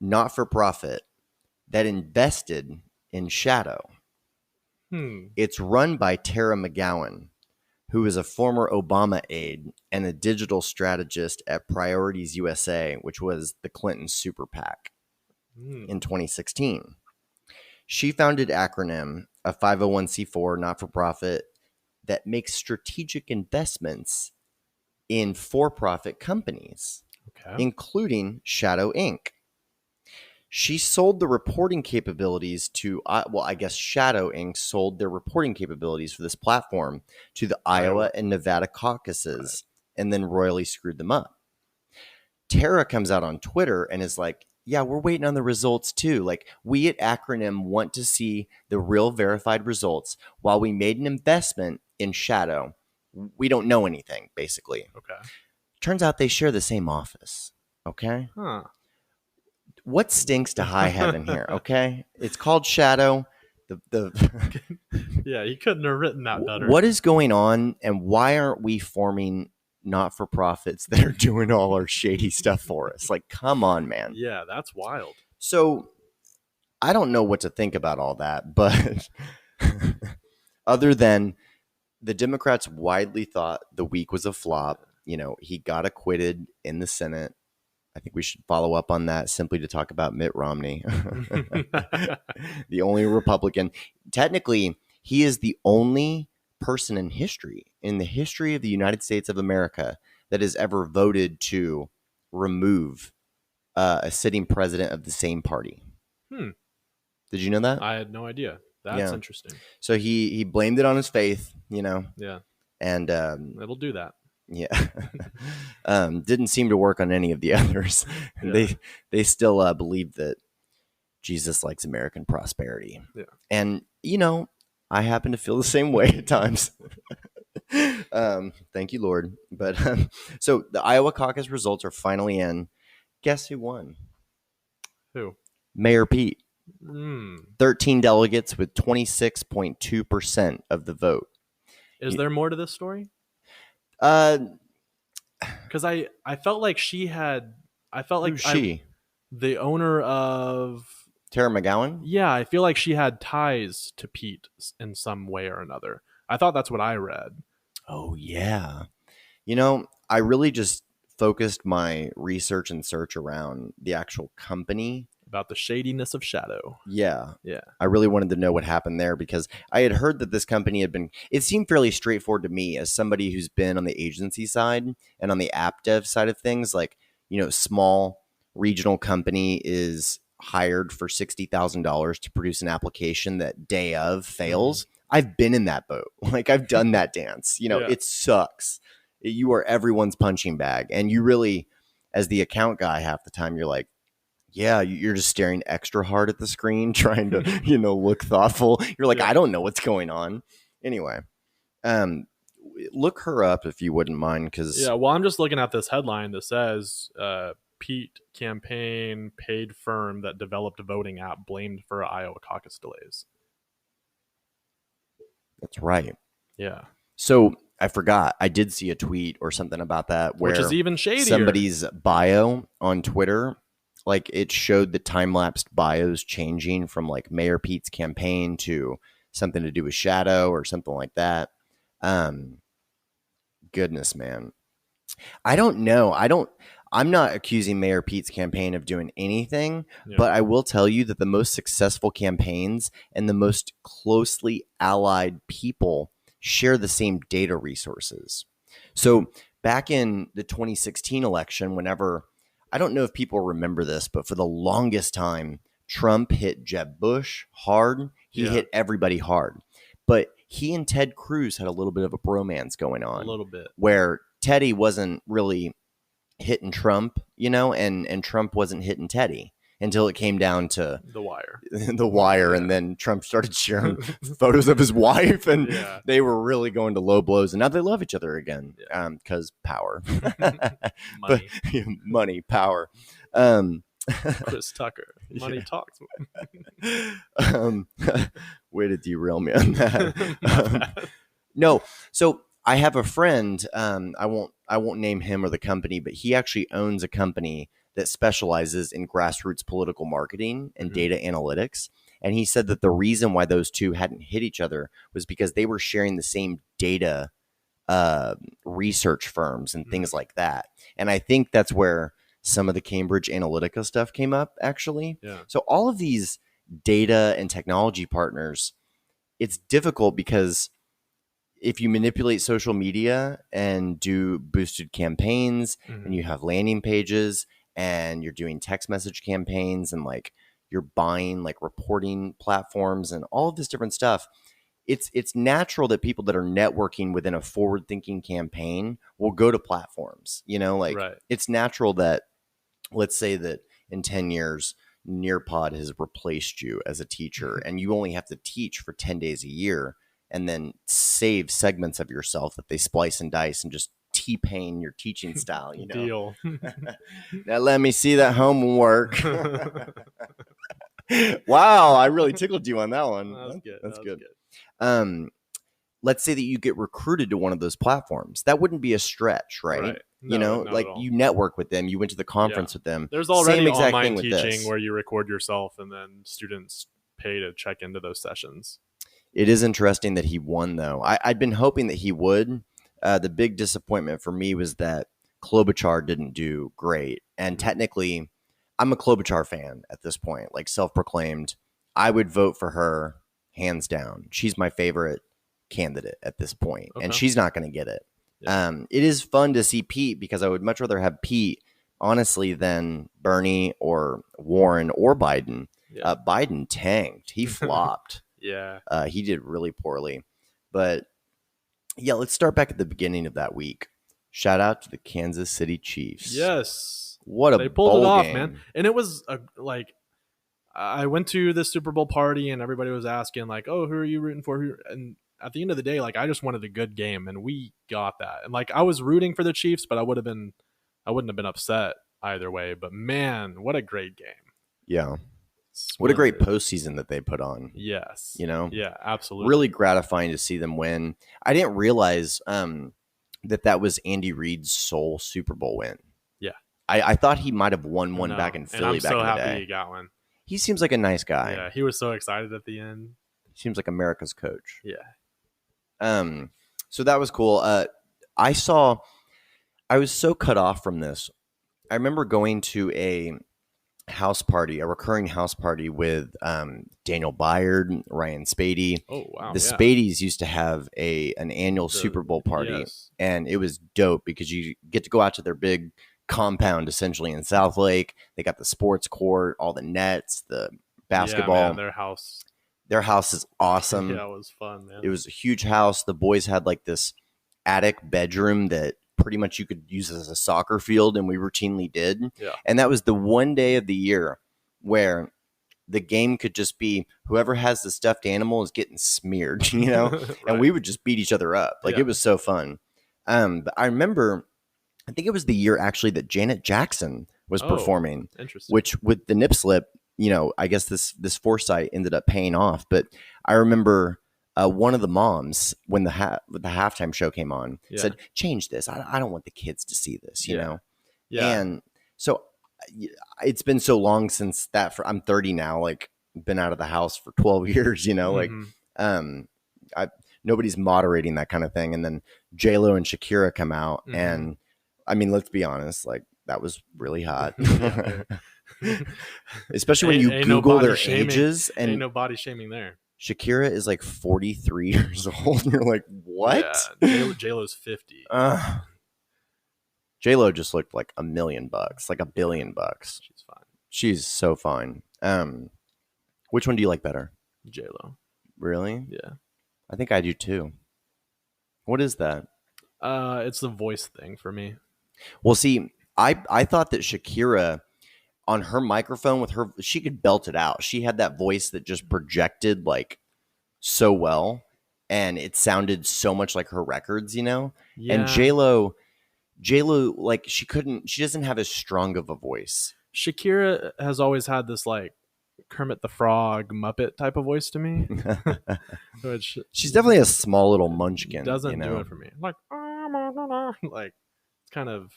not-for-profit that invested in Shadow. It's run by Tara McGowan, who is a former Obama aide and a digital strategist at Priorities USA, which was the Clinton super PAC in 2016. She founded Acronym, a 501c4 not-for-profit that makes strategic investments in for-profit companies, including Shadow Inc. She sold the reporting capabilities to, I guess Shadow Inc. sold their reporting capabilities for this platform to the Iowa and Nevada caucuses and then royally screwed them up. Tara comes out on Twitter and is like, yeah, we're waiting on the results too. Like, we at Acronym want to see the real verified results. While we made an investment in Shadow, we don't know anything, basically. Okay. Turns out they share the same office. Okay. Huh. What stinks to high heaven here? Okay. It's called Shadow. Yeah, you couldn't have written that better. What is going on, and why aren't we forming not-for-profits that are doing all our shady stuff for us? Like, come on, man. Yeah, that's wild. So I don't know what to think about all that, but other than the Democrats widely thought the week was a flop, he got acquitted in the Senate. I think we should follow up on that simply to talk about Mitt Romney, the only Republican. Technically, he is the only person in the history of the United States of America, that has ever voted to remove a sitting president of the same party. Did you know that? I had no idea. That's interesting. So he blamed it on his faith, Yeah. And it'll do that. Yeah. Didn't seem to work on any of the others. Yeah. They still believe that Jesus likes American prosperity. Yeah. And, I happen to feel the same way at times. Thank you, Lord. But so the Iowa caucus results are finally in. Guess who won? Who? Mayor Pete. 13 delegates with 26.2% of the vote. Is there more to this story? Because I felt like the owner of Tara McGowan. Yeah, I feel like she had ties to Pete in some way or another. I thought that's what I read. Oh yeah, I really just focused my research and search around the actual company. About the shadiness of Shadow. Yeah. Yeah. I really wanted to know what happened there, because I had heard that this company it seemed fairly straightforward to me as somebody who's been on the agency side and on the app dev side of things. Like, small regional company is hired for $60,000 to produce an application that day of fails. I've been in that boat. Like, I've done that dance. It sucks. You are everyone's punching bag. And you really, as the account guy, half the time, you're like, yeah, you're just staring extra hard at the screen, trying to, look thoughtful. You're like, I don't know what's going on. Anyway, look her up if you wouldn't mind, because well, I'm just looking at this headline that says Pete campaign paid firm that developed voting app blamed for Iowa caucus delays. That's right. Yeah. So I forgot. I did see a tweet or something about that, where which is even shadier. Somebody's bio on Twitter, like, it showed the time-lapsed bios changing from like Mayor Pete's campaign to something to do with Shadow or something like that. Goodness, man. I don't know. I'm not accusing Mayor Pete's campaign of doing anything, but I will tell you that the most successful campaigns and the most closely allied people share the same data resources. So back in the 2016 election, whenever, I don't know if people remember this, but for the longest time, Trump hit Jeb Bush hard. He hit everybody hard. But he and Ted Cruz had a little bit of a bromance going on. A little bit. Where Teddy wasn't really hitting Trump, and Trump wasn't hitting Teddy until it came down to The Wire. And then Trump started sharing photos of his wife, and they were really going to low blows, and now they love each other again, because power. Money. Money, power. Chris Tucker. Money talks. Way to derail me on that. No, so I have a friend, I won't name him or the company, but he actually owns a company that specializes in grassroots political marketing and data analytics. And he said that the reason why those two hadn't hit each other was because they were sharing the same data research firms and things like that. And I think that's where some of the Cambridge Analytica stuff came up, actually. Yeah. So all of these data and technology partners, it's difficult because if you manipulate social media and do boosted campaigns and you have landing pages and you're doing text message campaigns and like you're buying like reporting platforms and all of this different stuff, it's natural that people that are networking within a forward-thinking campaign will go to platforms. It's natural that, let's say that in 10 years, Nearpod has replaced you as a teacher and you only have to teach for 10 days a year and then save segments of yourself that they splice and dice and just T-Pain your teaching style, Deal. Now let me see that homework. Wow, I really tickled you on that one. That's good. Let's say that you get recruited to one of those platforms. That wouldn't be a stretch, right? No, not at like all. you network with them, you went to the conference with them. There's already Same exact online thing with teaching this. where you record yourself and then students pay to check into those sessions. It is interesting that he won, though. I'd been hoping that he would. The big disappointment for me was that Klobuchar didn't do great. And technically, I'm a Klobuchar fan at this point, like self-proclaimed. I would vote for her hands down. She's my favorite candidate at this point, and she's not going to get it. Yeah. It is fun to see Pete because I would much rather have Pete, honestly, than Bernie or Warren or Biden. Yeah. Biden tanked. He flopped. Yeah. He did really poorly. But yeah, let's start back at the beginning of that week. Shout out to the Kansas City Chiefs. Yes. What a They pulled bowl it off, game. man. And it was like I went to the Super Bowl party and everybody was asking like, "Oh, who are you rooting for?" And at the end of the day, like I just wanted a good game and we got that. And like I was rooting for the Chiefs, but I wouldn't have been upset either way. But man, what a great game. Yeah. What a great postseason that they put on. Yes. Yeah, absolutely. Really gratifying to see them win. I didn't realize that was Andy Reid's sole Super Bowl win. Yeah. I thought he might have won one back in Philly and I'm so back in the happy day. he got one. He seems like a nice guy. Yeah, he was so excited at the end. He seems like America's coach. Yeah. So that was cool. I was so cut off from this. I remember going to a recurring house party with Daniel Byard, Ryan Spady. Oh wow! The Spadeys used to have an annual Super Bowl party, and it was dope because you get to go out to their big compound, essentially in South Lake. They got the sports court, all the nets, the basketball. Yeah, man, their house is awesome. Yeah, it was fun, man. It was a huge house. The boys had like this attic bedroom that pretty much you could use as a soccer field, and we routinely did. Yeah. And that was the one day of the year where the game could just be whoever has the stuffed animal is getting smeared, Right. And we would just beat each other up. Like it was so fun. But I remember, I think it was the year actually that Janet Jackson was performing, which with the nip slip, I guess this foresight ended up paying off. But I remember one of the moms, when the halftime show came on, said, "Change this. I don't want the kids to see this," you know? Yeah. And so it's been so long since that. I'm 30 now, like been out of the house for 12 years, like nobody's moderating that kind of thing. And then J-Lo and Shakira come out. And I mean, let's be honest, like that was really hot. Especially when you Google their ages. And ain't no body shaming there. Shakira is like 43 years old. And you're like, what? Yeah, J-Lo's 50. J-Lo just looked like $1 million, like $1 billion. She's fine. She's so fine. Which one do you like better? J-Lo. Really? Yeah. I think I do too. What is that? It's the voice thing for me. Well, see, I thought that Shakira on her microphone she could belt it out. She had that voice that just projected like so well, and it sounded so much like her records, Yeah. And J-Lo, like she doesn't have as strong of a voice. Shakira has always had this like Kermit the Frog Muppet type of voice to me. Which she's definitely a small little munchkin. Doesn't do it for me. Like it's kind of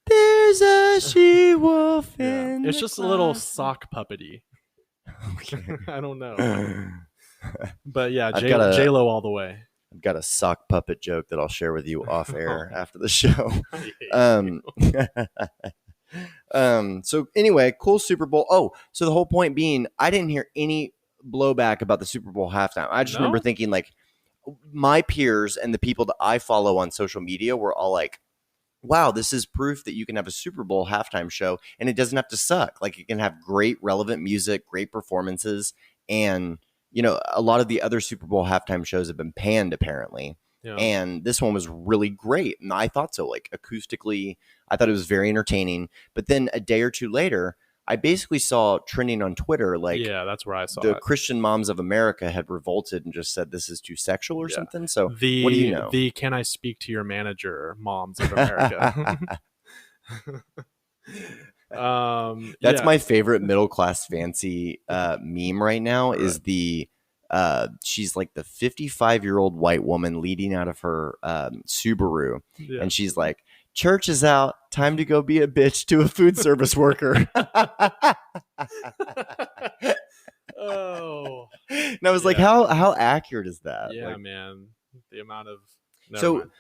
there's a she-wolf in it's just a little sock puppety. Okay. I don't know. But yeah, J-Lo all the way. I've got a sock puppet joke that I'll share with you off air after the show. So anyway, cool Super Bowl. Oh, so the whole point being, I didn't hear any blowback about the Super Bowl halftime. I just remember thinking like my peers and the people that I follow on social media were all like, wow, this is proof that you can have a Super Bowl halftime show and it doesn't have to suck. Like it can have great relevant music, great performances. And, a lot of the other Super Bowl halftime shows have been panned apparently. Yeah. And this one was really great. And I thought so, like acoustically, I thought it was very entertaining. But then a day or two later, I basically saw trending on Twitter, like, that's where I saw the Christian Moms of America had revolted and just said this is too sexual or something. So what do you know? The can I speak to your manager Moms of America? That's my favorite middle class fancy meme right now. Right. Is the she's like the 55-year-old white woman leading out of her Subaru, and she's like, Church is out. Time to go be a bitch to a food service worker. Oh. And I was like, how accurate is that? Yeah, like, man. The amount of so mind.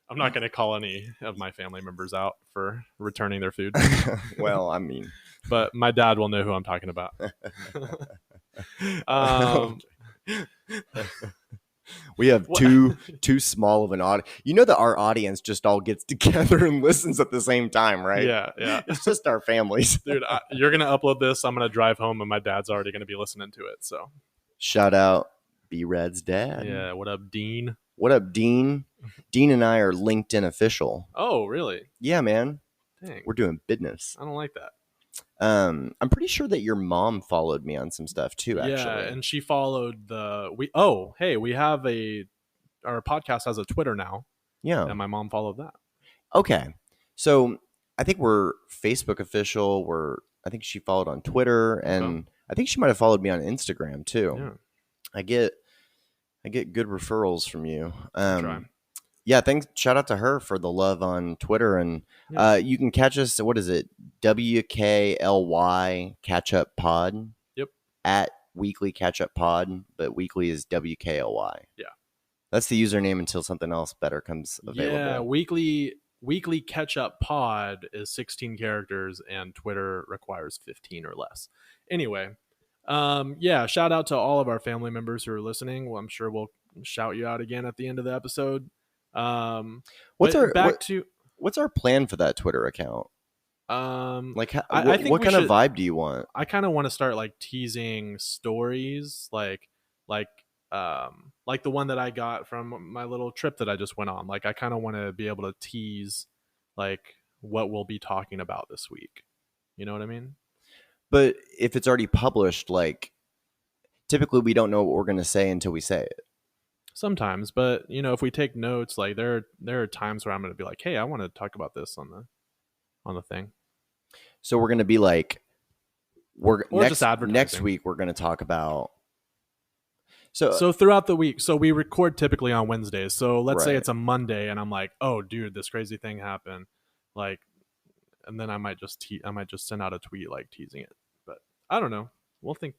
I'm not going to call any of my family members out for returning their food. well, I mean, but my dad will know who I'm talking about. We have too small of an audience. You know that our audience just all gets together and listens at the same time, right? Yeah. It's just our families. Dude, you're going to upload this. I'm going to drive home and my dad's already going to be listening to it. So shout out B-Red's dad. Yeah. What up, Dean? What up, Dean? Dean and I are LinkedIn official. Oh, really? Yeah, man. Dang. We're doing business. I don't like that. I'm pretty sure that your mom followed me on some stuff too, actually. Yeah, and she followed we have our podcast has a Twitter now. Yeah. And my mom followed that. Okay. So I think we're Facebook official. I think she followed on Twitter, and I think she might have followed me on Instagram too. Yeah. I get good referrals from you. Try. Yeah, thanks. Shout out to her for the love on Twitter, and you can catch us. What is it? WKLY Catch Up Pod. Yep. At Weekly Catch Up Pod, but weekly is WKLY. Yeah. That's the username until something else better comes available. Yeah, weekly Catch Up Pod is 16 characters, and Twitter requires 15 or less. Anyway, shout out to all of our family members who are listening. Well, I'm sure we'll shout you out again at the end of the episode. What's our plan for that Twitter account? Like, I think what kind of vibe do you want? I kind of want to start like teasing stories, like the one that I got from my little trip that I just went on. Like, I kind of want to be able to tease like what we'll be talking about this week. You know what I mean? But if it's already published, like, typically we don't know what we're going to say until we say it. Sometimes, but if we take notes, like there are times where I'm going to be like, hey, I want to talk about this on the thing. So we're going to be like, next week we're going to talk about. So throughout the week, so we record typically on Wednesdays. So let's say it's a Monday, and I'm like, oh, dude, this crazy thing happened, like, and then I might just send out a tweet like teasing it, but I don't know. We'll think.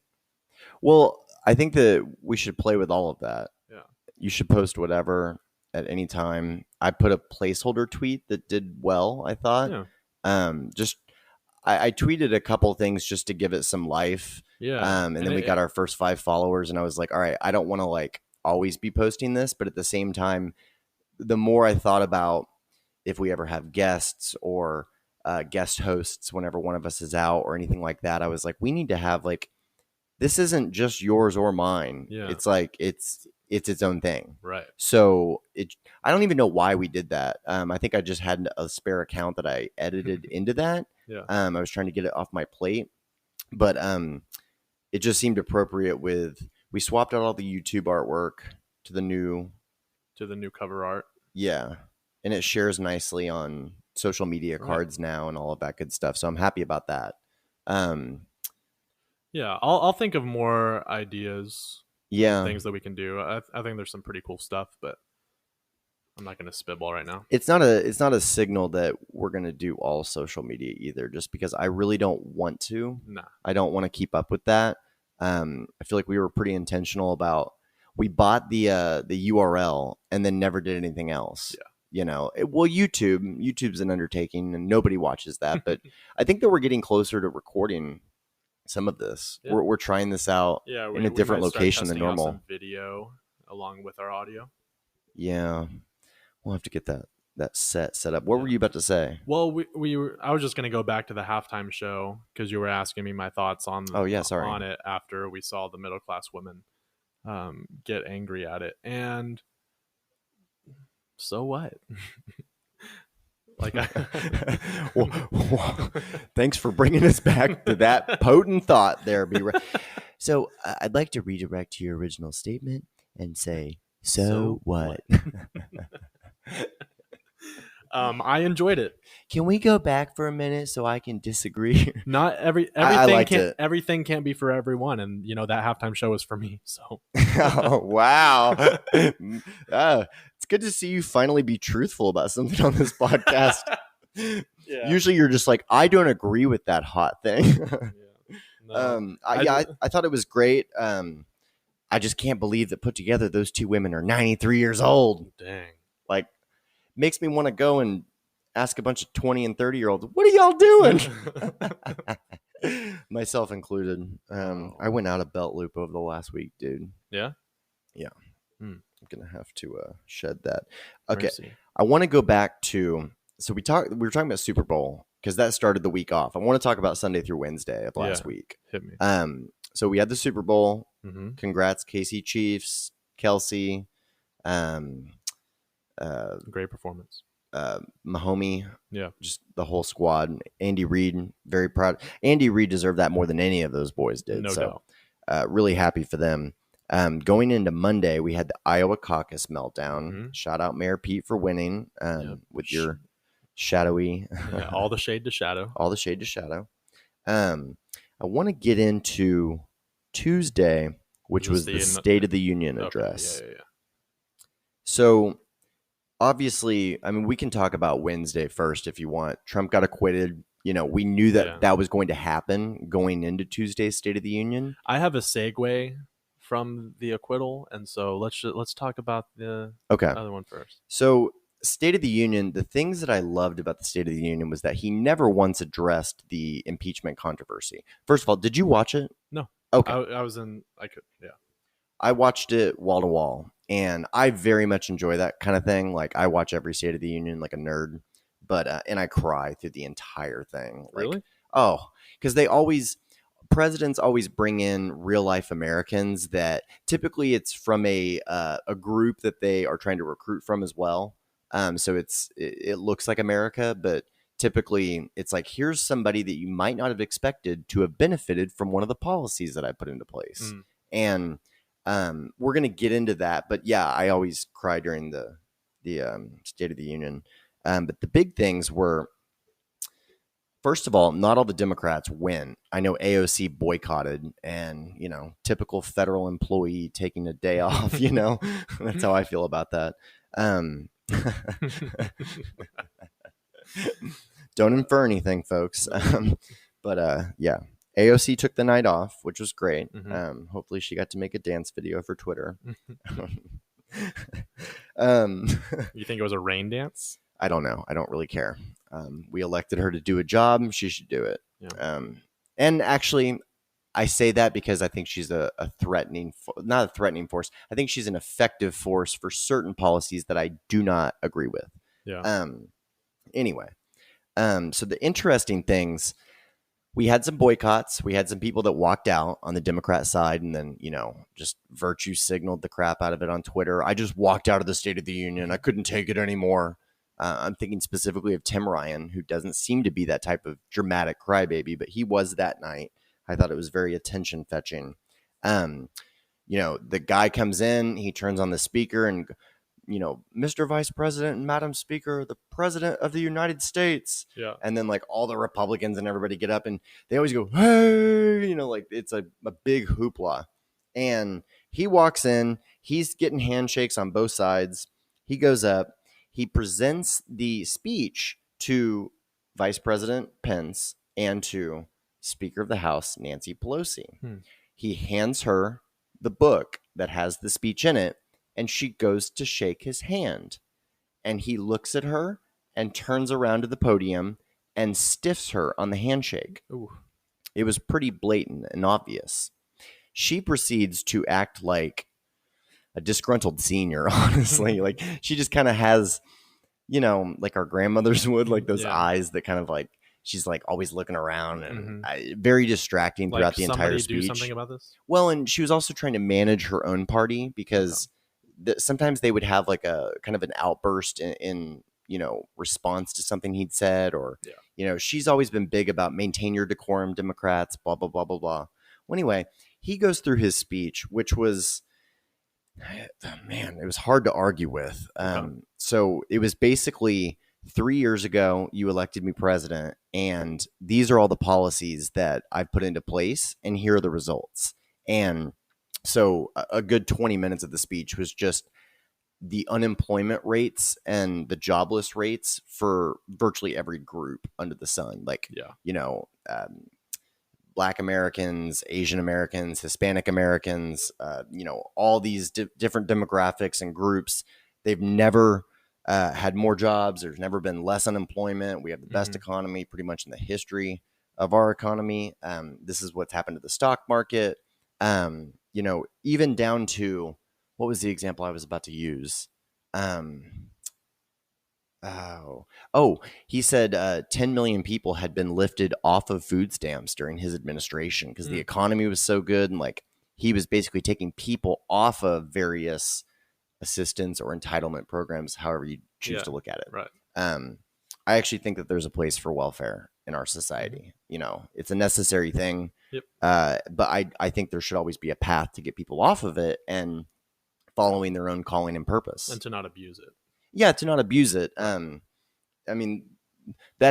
Well, I think that we should play with all of that. Yeah. You should post whatever at any time. I put a placeholder tweet that did well, I thought. Yeah. I tweeted a couple things just to give it some life. Yeah. And then we got our first 5 followers, and I was like, all right, I don't want to like always be posting this, but at the same time, the more I thought about if we ever have guests or guest hosts whenever one of us is out or anything like that, I was like, we need to have like, this isn't just yours or mine. Yeah. It's like it's its own thing. Right. So I don't even know why we did that. I think I just had a spare account that I edited into that. Yeah. I was trying to get it off my plate, but it just seemed appropriate we swapped out all the YouTube artwork to the new cover art. Yeah. And it shares nicely on social media cards now and all of that good stuff. So I'm happy about that. Yeah, I'll think of more ideas. Yeah, things that we can do. I think there's some pretty cool stuff, but I'm not going to spitball right now. It's not a signal that we're going to do all social media either, just because I really don't want to. Nah. I don't want to keep up with that. I feel like we were pretty intentional about. We bought the URL and then never did anything else. Yeah. YouTube's an undertaking and nobody watches that, but I think that we're getting closer to recording some of this. Yeah. We're trying this out in a different location than normal. Some video along with our audio. Yeah, we'll have to get that set up. What were you about to say? Well, I was just going to go back to the halftime show because you were asking me my thoughts on on it after we saw the middle class women get angry at it, and so what? Like, well, thanks for bringing us back to that potent thought there. So I'd like to redirect to your original statement and say, so what? I enjoyed it. Can we go back for a minute so I can disagree? Not everything can't be for everyone, and that halftime show was for me. So, oh, wow. It's good to see you finally be truthful about something on this podcast. Yeah. Usually you're just like, I don't agree with that hot thing. Yeah. No. I thought it was great. I just can't believe that put together those two women are 93 years old. Dang. Like, makes me want to go and ask a bunch of 20 and 30-year-olds, what are y'all doing? Myself included. I went out of belt loop over the last week, dude. Yeah? Yeah. Hmm. I'm going to have to shed that. Okay. Mercy. I want to go back to, so we were talking about Super Bowl because that started the week off. I want to talk about Sunday through Wednesday of last week. Hit me. So we had the Super Bowl. Mm-hmm. Congrats, KC Chiefs, Kelsey, Great performance. Mahomie, Yeah. just the whole squad. Andy Reid, very proud. Andy Reid deserved that more than any of those boys did. No doubt. Really happy for them. Going into Monday, we had the Iowa Caucus meltdown. Mm-hmm. Shout out Mayor Pete for winning with your shadowy. Yeah, all the shade to Shadow. All the shade to Shadow. I want to get into Tuesday, which was the State of the Union address. Yeah. So, obviously, I mean, we can talk about Wednesday first if you want. Trump got acquitted. We knew that was going to happen going into Tuesday's State of the Union. I have a segue from the acquittal, and so let's talk about the other one first. So, State of the Union, the things that I loved about the State of the Union was that he never once addressed the impeachment controversy. First of all, did you watch it? No. Okay. I watched it wall to wall, and I very much enjoy that kind of thing. Like, I watch every State of the Union like a nerd, but and I cry through the entire thing. Like, really? Oh, because presidents always bring in real life Americans that typically it's from a group that they are trying to recruit from as well. So it looks like America, but typically it's like, here's somebody that you might not have expected to have benefited from one of the policies that I put into place. And we're going to get into that. But yeah, I always cry during the State of the Union. But the big things were, first of all, not all the Democrats win. I know AOC boycotted, and, typical federal employee taking a day off, that's how I feel about that. Don't infer anything, folks. But yeah, AOC took the night off, which was great. Mm-hmm. Hopefully she got to make a dance video for Twitter. You think it was a rain dance? I don't know. I don't really care. We elected her to do a job. She should do it. Yeah. And actually, I say that because I think she's not a threatening force. I think she's an effective force for certain policies that I do not agree with. Yeah. Anyway, so the interesting things, we had some boycotts. We had some people that walked out on the Democrat side and then, just virtue signaled the crap out of it on Twitter. I just walked out of the State of the Union. I couldn't take it anymore. I'm thinking specifically of Tim Ryan, who doesn't seem to be that type of dramatic crybaby, but he was that night. I thought it was very attention fetching. The guy comes in, he turns on the speaker and, Mr. Vice President and Madam Speaker, the President of the United States. Yeah. And then like all the Republicans and everybody get up and they always go, hey, like it's a big hoopla. And he walks in, he's getting handshakes on both sides. He goes up, he presents the speech to Vice President Pence and to Speaker of the House, Nancy Pelosi. He hands her the book that has the speech in it, and she goes to shake his hand. And he looks at her and turns around to the podium and stiffs her on the handshake. Ooh. It was pretty blatant and obvious. She proceeds to act like a disgruntled senior, honestly. Like, she just kind of has, like our grandmothers would, like those eyes that kind of like, she's like always looking around and very distracting throughout the entire speech. Do something about this? Well, and she was also trying to manage her own party because sometimes they would have like a kind of an outburst in response to something he'd said, or, she's always been big about maintain your decorum, Democrats, blah, blah, blah, blah, blah. Well, anyway, he goes through his speech, which was, man, it was hard to argue with. So it was basically 3 years ago, you elected me president, and these are all the policies that I've put into place, and here are the results. And so a good 20 minutes of the speech was just the unemployment rates and the jobless rates for virtually every group under the sun. Like, Black Americans, Asian Americans, Hispanic Americans, all these different demographics and groups. They've never had more jobs. There's never been less unemployment. We have the best economy pretty much in the history of our economy. This is what's happened to the stock market. Even down to, what was the example I was about to use? He said 10 million people had been lifted off of food stamps during his administration because the economy was so good. And like, he was basically taking people off of various assistance or entitlement programs, however you choose to look at it. Right. I actually think that there's a place for welfare in our society. It's a necessary thing. Yep. But I think there should always be a path to get people off of it and following their own calling and purpose. And to not abuse it. Yeah, to not abuse it. That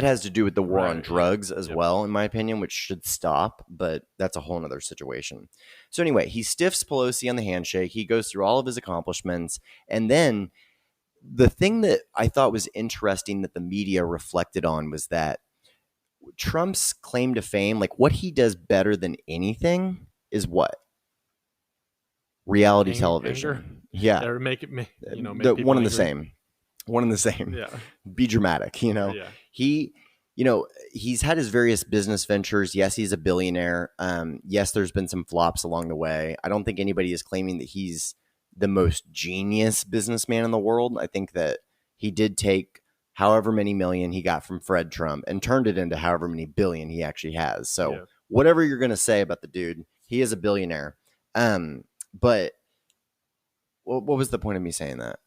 has to do with the war on drugs as well, in my opinion, which should stop, but that's a whole nother situation. So anyway, he stiffs Pelosi on the handshake. He goes through all of his accomplishments. And then the thing that I thought was interesting that the media reflected on was that Trump's claim to fame, like what he does better than anything is what? Reality television. Anger. Yeah. Or make one and angry. the same. One and the same. Yeah. Be dramatic, Yeah. He's had his various business ventures. Yes, he's a billionaire. Yes, there's been some flops along the way. I don't think anybody is claiming that he's the most genius businessman in the world. I think that he did take however many million he got from Fred Trump and turned it into however many billion he actually has. So whatever you're going to say about the dude, he is a billionaire. But what was the point of me saying that?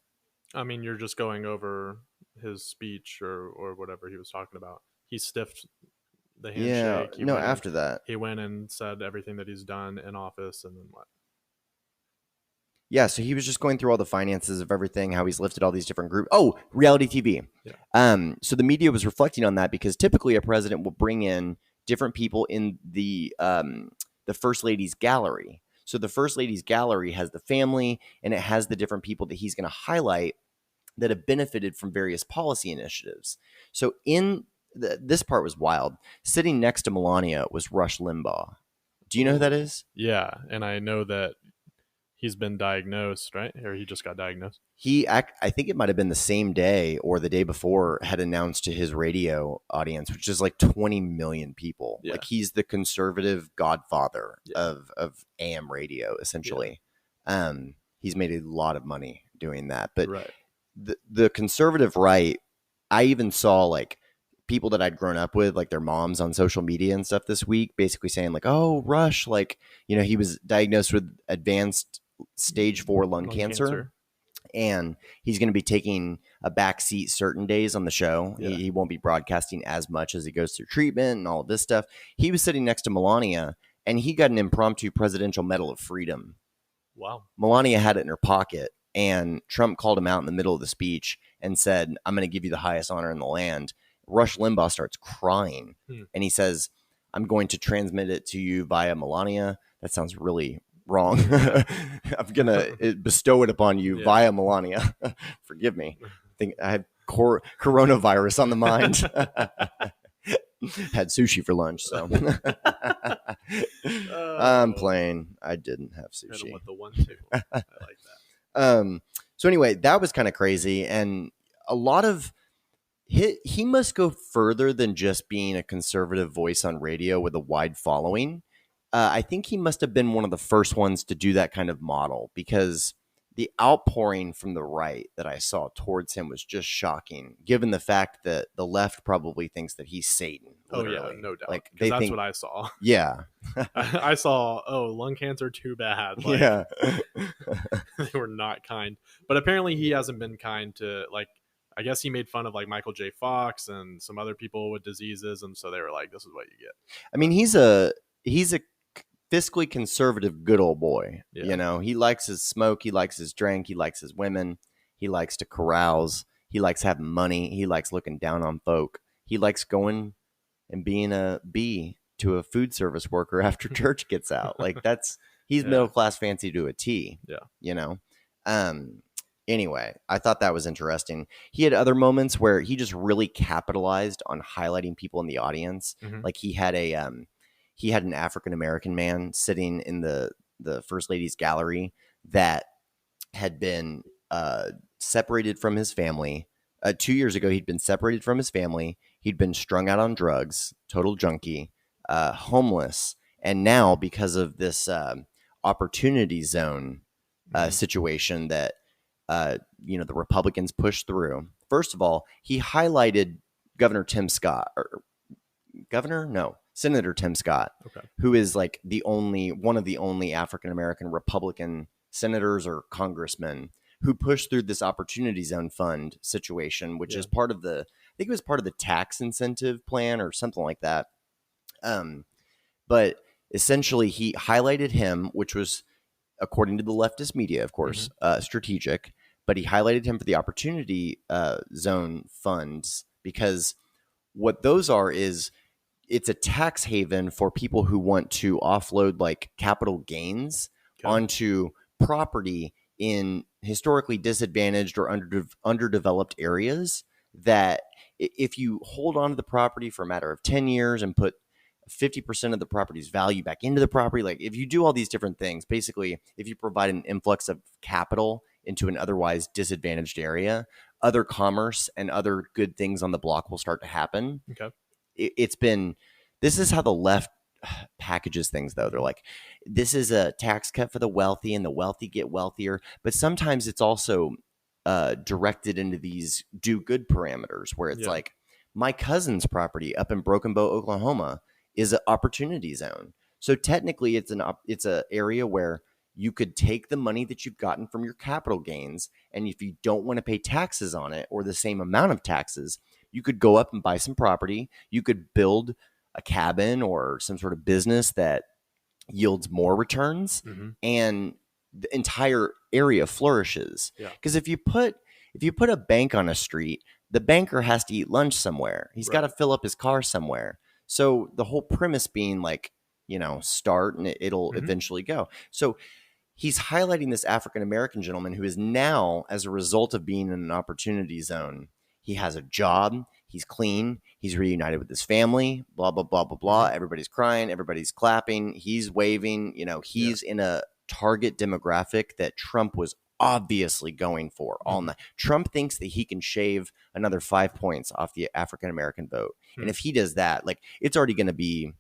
I mean, you're just going over his speech or whatever he was talking about. He stiffed the handshake. After that. He went and said everything that he's done in office, and then what? Yeah, so he was just going through all the finances of everything, how he's lifted all these different groups. Oh, reality TV. Yeah. So the media was reflecting on that because typically a president will bring in different people in the First Lady's gallery. So the First Lady's gallery has the family, and it has the different people that he's going to highlight that have benefited from various policy initiatives. So this part was wild. Sitting next to Melania was Rush Limbaugh. Do you know who that is? Yeah, and I know that he's been diagnosed, right? Or he just got diagnosed. I think it might have been the same day or the day before, had announced to his radio audience, which is like 20 million people. Yeah. Like he's the conservative godfather of AM radio, essentially. Yeah. He's made a lot of money doing that. But the conservative right, I even saw like people that I'd grown up with, like their moms on social media and stuff this week, basically saying like, oh, Rush, like, he was diagnosed with advanced stage 4 lung cancer. And he's going to be taking a back seat certain days on the show. Yeah. He won't be broadcasting as much as he goes through treatment and all of this stuff. He was sitting next to Melania, and he got an impromptu Presidential Medal of Freedom. Wow. Melania had it in her pocket, and Trump called him out in the middle of the speech and said, I'm going to give you the highest honor in the land. Rush Limbaugh starts crying, and he says, I'm going to transmit it to you via Melania. That sounds really wrong. I'm going to bestow it upon you via Melania. Forgive me. I think I had coronavirus on the mind. Had sushi for lunch, so. I'm playing. I didn't have sushi. With the 1-2. I like that. So anyway, that was kind of crazy. And a lot of he must go further than just being a conservative voice on radio with a wide following. I think he must have been one of the first ones to do that kind of model, because the outpouring from the right that I saw towards him was just shocking, given the fact that the left probably thinks that he's Satan. Literally. Oh, yeah, no doubt. Like, that's what I saw. Yeah. I saw, lung cancer, too bad. Like, yeah. They were not kind. But apparently he hasn't been kind to, like, I guess he made fun of like Michael J. Fox and some other people with diseases. And so they were like, this is what you get. I mean, he's a fiscally conservative, good old boy. Yeah. He likes his smoke. He likes his drink. He likes his women. He likes to carouse. He likes having money. He likes looking down on folk. He likes going and being a bee to a food service worker after church gets out. Like he's middle class fancy to a T. Yeah. Anyway, I thought that was interesting. He had other moments where he just really capitalized on highlighting people in the audience. Mm-hmm. Like he had an African American man sitting in the First Lady's gallery that had been separated from his family. 2 years ago, he'd been separated from his family. He'd been strung out on drugs, total junkie, homeless, and now because of this opportunity zone situation that the Republicans pushed through. First of all, he highlighted Governor Tim Scott, or Senator Tim Scott, who is like one of the only African American Republican senators or congressmen who pushed through this opportunity zone fund situation, which is part of I think it was part of the tax incentive plan or something like that. But essentially he highlighted him, which was, according to the leftist media, of course, strategic, but he highlighted him for the opportunity zone funds because what those are is it's a tax haven for people who want to offload like capital gains onto property in historically disadvantaged or underdeveloped areas that if you hold on to the property for a matter of 10 years and put 50% of the property's value back into the property, like if you do all these different things, basically if you provide an influx of capital into an otherwise disadvantaged area, other commerce and other good things on the block will start to happen. Okay. This is how the left packages things, though. They're like, this is a tax cut for the wealthy and the wealthy get wealthier. But sometimes it's also directed into these do good parameters where it's like my cousin's property up in Broken Bow, Oklahoma is an opportunity zone. So technically it's a area where you could take the money that you've gotten from your capital gains, and if you don't want to pay taxes on it or the same amount of taxes, you could go up and buy some property. You could build a cabin or some sort of business that yields more returns, and the entire area flourishes. Because if you put a bank on a street, the banker has to eat lunch somewhere. He's got to fill up his car somewhere. So the whole premise being like, start and it'll eventually go. So he's highlighting this African-American gentleman who is now, as a result of being in an opportunity zone, he has a job, he's clean, he's reunited with his family, blah, blah, blah, blah, blah. Everybody's crying, everybody's clapping, he's waving, he's in a target demographic that Trump was obviously going for all night. Trump thinks that he can shave another 5 points off the African-American vote. And if he does that, like, it's already going to be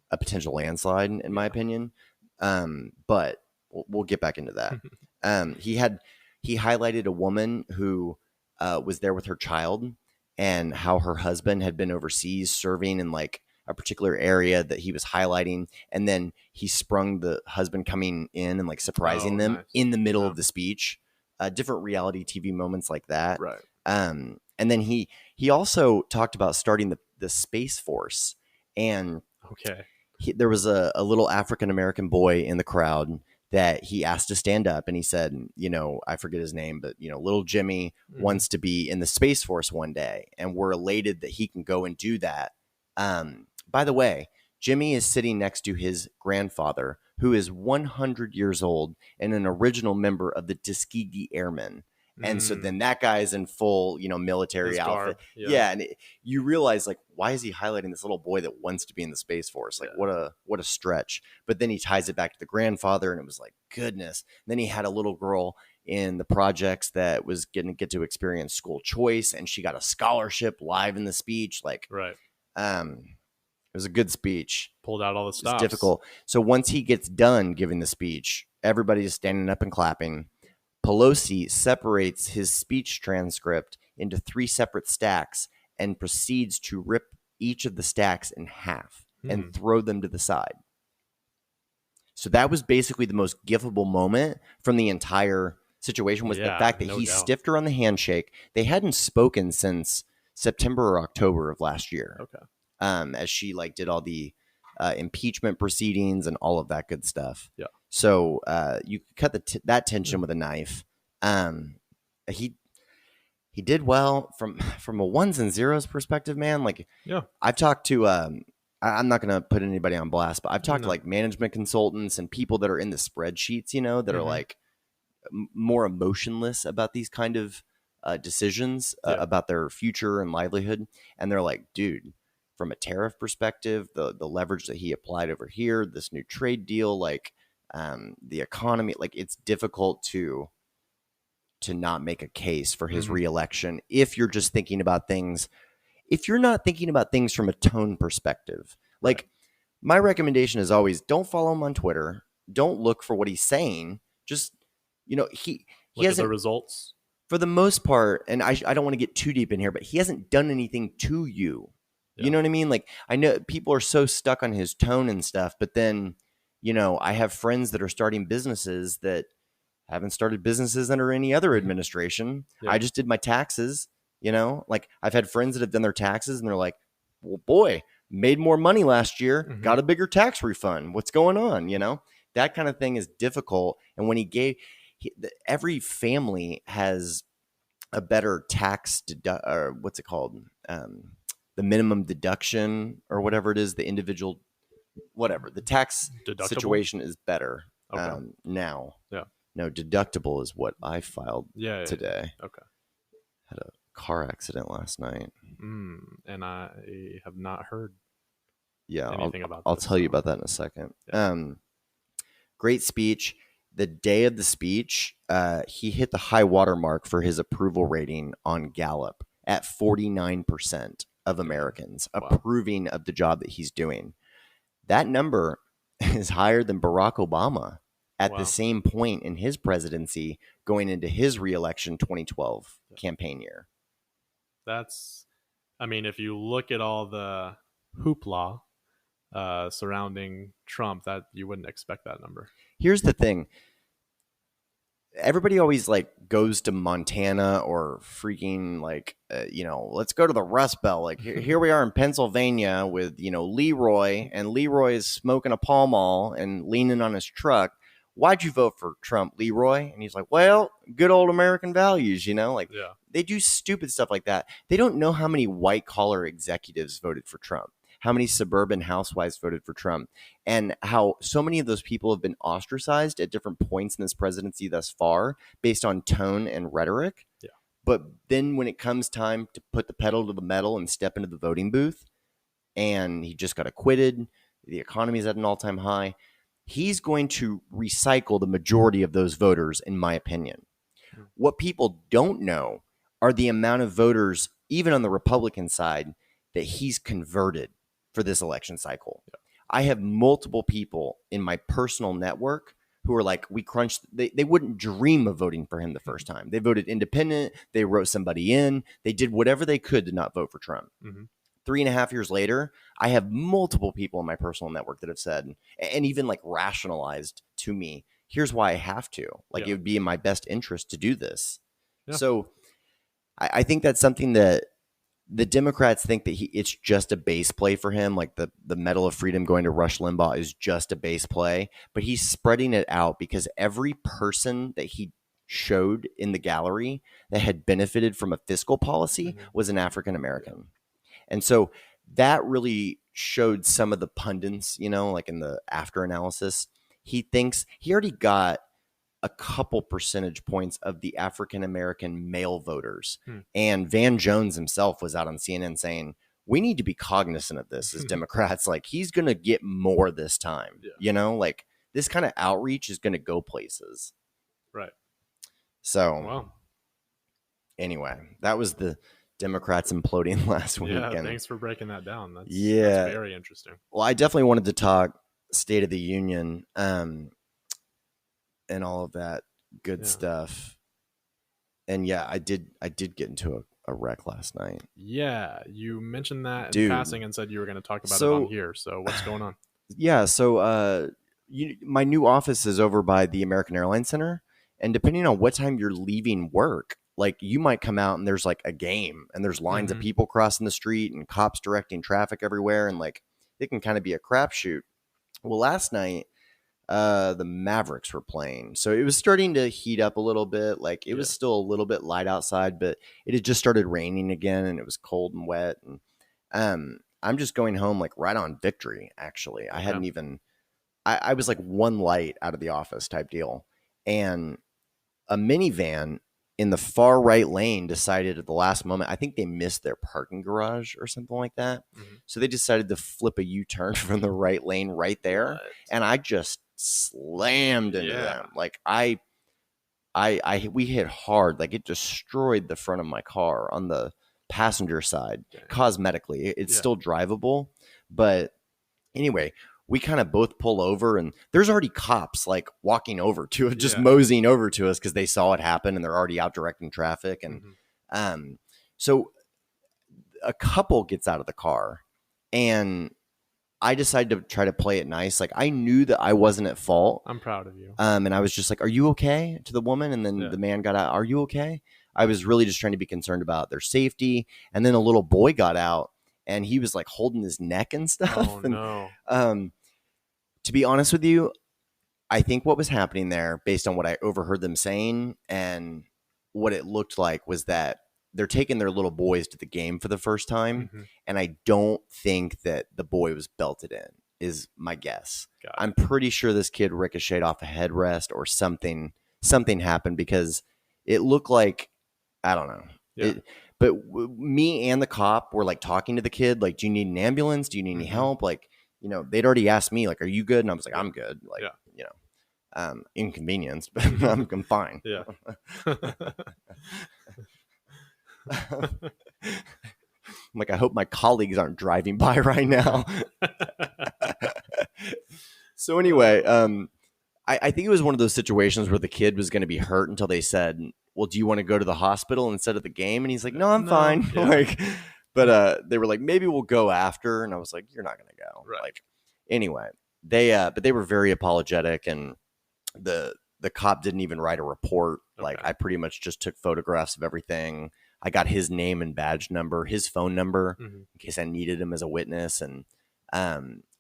a potential landslide, in my opinion. But we'll get back into that. He highlighted a woman who was there with her child and how her husband had been overseas serving in like a particular area that he was highlighting. And then he sprung the husband coming in and like surprising them in the middle of the speech. Different reality TV moments like that. Right. And then he also talked about starting the Space Force. And there was a little African-American boy in the crowd that he asked to stand up, and he said, I forget his name, but little Jimmy wants to be in the Space Force one day, and we're elated that he can go and do that. By the way, Jimmy is sitting next to his grandfather, who is 100 years old and an original member of the Tuskegee Airmen. And so then that guy is in full, military outfit. And you realize, like, why is he highlighting this little boy that wants to be in the Space Force? Like, what a stretch. But then he ties it back to the grandfather, and it was like, goodness. And then he had a little girl in the projects that was going to get to experience school choice, and she got a scholarship live in the speech. Like, it was a good speech. Pulled out all the stops. It's difficult. So once he gets done giving the speech, everybody's standing up and clapping. Pelosi separates his speech transcript into 3 separate stacks and proceeds to rip each of the stacks in half and throw them to the side. So that was basically the most gifable moment from the entire situation, was the fact that he stiffed her on the handshake. They hadn't spoken since September or October of last year. As she did all the impeachment proceedings and all of that good stuff. So you cut that tension with a knife. He did well from a ones and zeros perspective, man. I've talked to I'm not going to put anybody on blast, but I've talked to like management consultants and people that are in the spreadsheets, that are like more emotionless about these kind of decisions about their future and livelihood. And they're like, dude, from a tariff perspective, the leverage that he applied over here, this new trade deal, like the economy, like it's difficult to not make a case for his reelection if you're just thinking about things. If you're not thinking about things from a tone perspective, like my recommendation is always don't follow him on Twitter. Don't look for what he's saying. Just, he look at hasn't, the results for the most part, and I don't want to get too deep in here, but he hasn't done anything to you. You know what I mean? Like, I know people are so stuck on his tone and stuff, but then, I have friends that are starting businesses that haven't started businesses under any other administration. I just did my taxes, like I've had friends that have done their taxes and they're like, well, boy, made more money last year, got a bigger tax refund. What's going on? That kind of thing is difficult. And when every family has a better tax, or what's it called? The minimum deduction or whatever it is, the individual, whatever, the tax Deductible? Situation is better now. Yeah. No, deductible is what I filed today. Okay. Had a car accident last night. And I have not heard anything about I'll this, tell you about that in a second. Great speech. The day of the speech, he hit the high water mark for his approval rating on Gallup at 49% of Americans approving of the job that he's doing. That number is higher than Barack Obama at the same point in his presidency going into his reelection 2012 campaign year. If you look at all the hoopla surrounding Trump, that you wouldn't expect that number. Here's the thing. Everybody always goes to Montana or freaking let's go to the Rust Belt. Like here we are in Pennsylvania with, Leroy, and Leroy is smoking a Pall Mall and leaning on his truck. Why'd you vote for Trump, Leroy? And he's like, well, good old American values, They do stupid stuff like that. They don't know how many white collar executives voted for Trump, how many suburban housewives voted for Trump, and how so many of those people have been ostracized at different points in this presidency thus far based on tone and rhetoric. Yeah. But then when it comes time to put the pedal to the metal and step into the voting booth, and he just got acquitted, the economy's at an all-time high, he's going to recycle the majority of those voters, in my opinion. What people don't know are the amount of voters, even on the Republican side, that he's converted for this election cycle. Yeah. I have multiple people in my personal network who are like, we crunched, they wouldn't dream of voting for him the first time. They voted independent. They wrote somebody in. They did whatever they could to not vote for Trump. 3.5 years later, I have multiple people in my personal network that have said, and even rationalized to me, here's why I have to. It would be in my best interest to do this. Yeah. So I think that's something that the Democrats think that it's just a base play for him. Like the Medal of Freedom going to Rush Limbaugh is just a base play, but he's spreading it out because every person that he showed in the gallery that had benefited from a fiscal policy was an African American. And so that really showed some of the pundits, in the after analysis. He thinks he already got a couple percentage points of the African American male voters. And Van Jones himself was out on CNN saying, we need to be cognizant of this as Democrats. He's going to get more this time. Yeah. This kind of outreach is going to go places. Right. So anyway, that was the Democrats imploding last week. Yeah, thanks for breaking that down. That's very interesting. Well, I definitely wanted to talk State of the Union and all of that good stuff. And I did get into a wreck last night. Yeah, you mentioned that in passing and said you were going to talk about it on here. So what's going on? Yeah, so my new office is over by the American Airlines Center, and depending on what time you're leaving work, you might come out and there's a game and there's lines of people crossing the street and cops directing traffic everywhere. And it can kind of be a crapshoot. Well, last night, the Mavericks were playing. So it was starting to heat up a little bit. It was still a little bit light outside, but it had just started raining again and it was cold and wet. And I'm just going home right on victory, actually. I hadn't even, I was one light out of the office type deal. And a minivan in the far right lane decided at the last moment, I think they missed their parking garage or something like that. Mhm. So they decided to flip a U-turn from the right lane right there. What? And I just slammed into them. Like we hit hard. Like it destroyed the front of my car on the passenger side. Dang. Cosmetically, it's still drivable. But anyway, we kind of both pull over and there's already cops like walking over to it, just moseying over to us because they saw it happen and they're already out directing traffic. And so a couple gets out of the car and I decided to try to play it nice. Like I knew that I wasn't at fault. I'm proud of you. And I was just like, "Are you okay?" to the woman. And then the man got out. "Are you okay?" I was really just trying to be concerned about their safety. And then a little boy got out and he was like holding his neck and stuff. Oh, and, no. to be honest with you, I think what was happening there, based on what I overheard them saying and what it looked like, was that they're taking their little boys to the game for the first time. Mhm. And I don't think that the boy was belted in, is my guess. I'm pretty sure this kid ricocheted off a headrest or something happened because it looked like, I don't know. Yeah. But me and the cop were like talking to the kid, like, "Do you need an ambulance? Do you need any help?" Like, you know, they'd already asked me, like, "Are you good?" And I was like, "I'm good." Like, you know, inconvenienced, but I'm fine. Yeah. I'm like, I hope my colleagues aren't driving by right now. So anyway, I think it was one of those situations where the kid was going to be hurt until they said, "Well, do you want to go to the hospital instead of the game?" And he's like, "No, I'm fine." Yeah. Like, but they were like, "Maybe we'll go after." And I was like, "You're not going to go." Right. Like, anyway, but they were very apologetic, and the cop didn't even write a report. Like, I pretty much just took photographs of everything. I got his name and badge number, his phone number, in case I needed him as a witness. And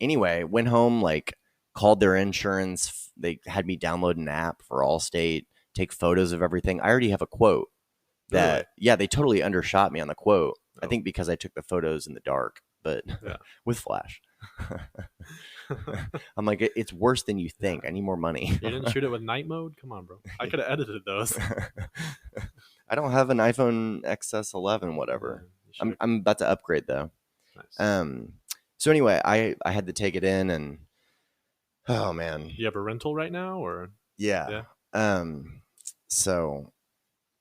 anyway, went home, like called their insurance. They had me download an app for Allstate, take photos of everything. I already have a quote that, they totally undershot me on the quote. I think because I took the photos in the dark, but with flash. I'm like, it's worse than you think. I need more money. You didn't shoot it with night mode? Come on, bro. I could have edited those. I don't have an iPhone XS11, whatever. I'm about to upgrade though. Nice. So anyway, I had to take it in, and oh man. You have a rental right now, or? Yeah. So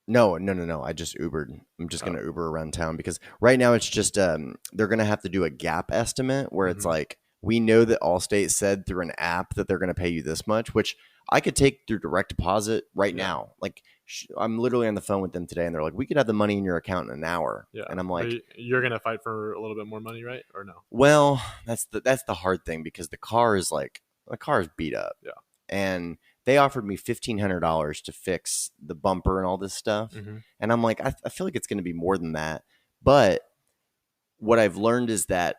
no. I just Ubered. I'm just gonna Uber around town because right now it's just they're gonna have to do a gap estimate where it's like, we know that Allstate said through an app that they're gonna pay you this much, which I could take through direct deposit right now. Like I'm literally on the phone with them today, and they're like, "We could have the money in your account in an hour." Yeah. And I'm like, "You're gonna fight for a little bit more money, right? Or no?" Well, that's the hard thing because the car is beat up. Yeah. And they offered me $1,500 to fix the bumper and all this stuff. And I'm like, I feel like it's going to be more than that. But what I've learned is that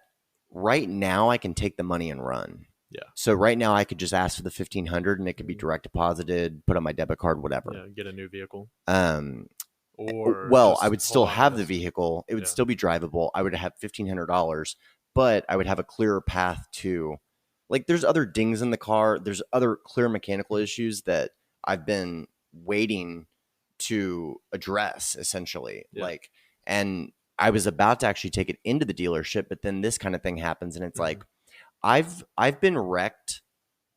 right now I can take the money and run. Yeah. So right now I could just ask for the $1,500 and it could be direct deposited, put on my debit card, whatever. Yeah, get a new vehicle. Or I would still have the vehicle. It would still be drivable. I would have $1,500, but I would have a clearer path to, like, there's other dings in the car. There's other clear mechanical issues that I've been waiting to address, essentially. Yeah. Like, and I was about to actually take it into the dealership, but then this kind of thing happens, and it's like, I've been wrecked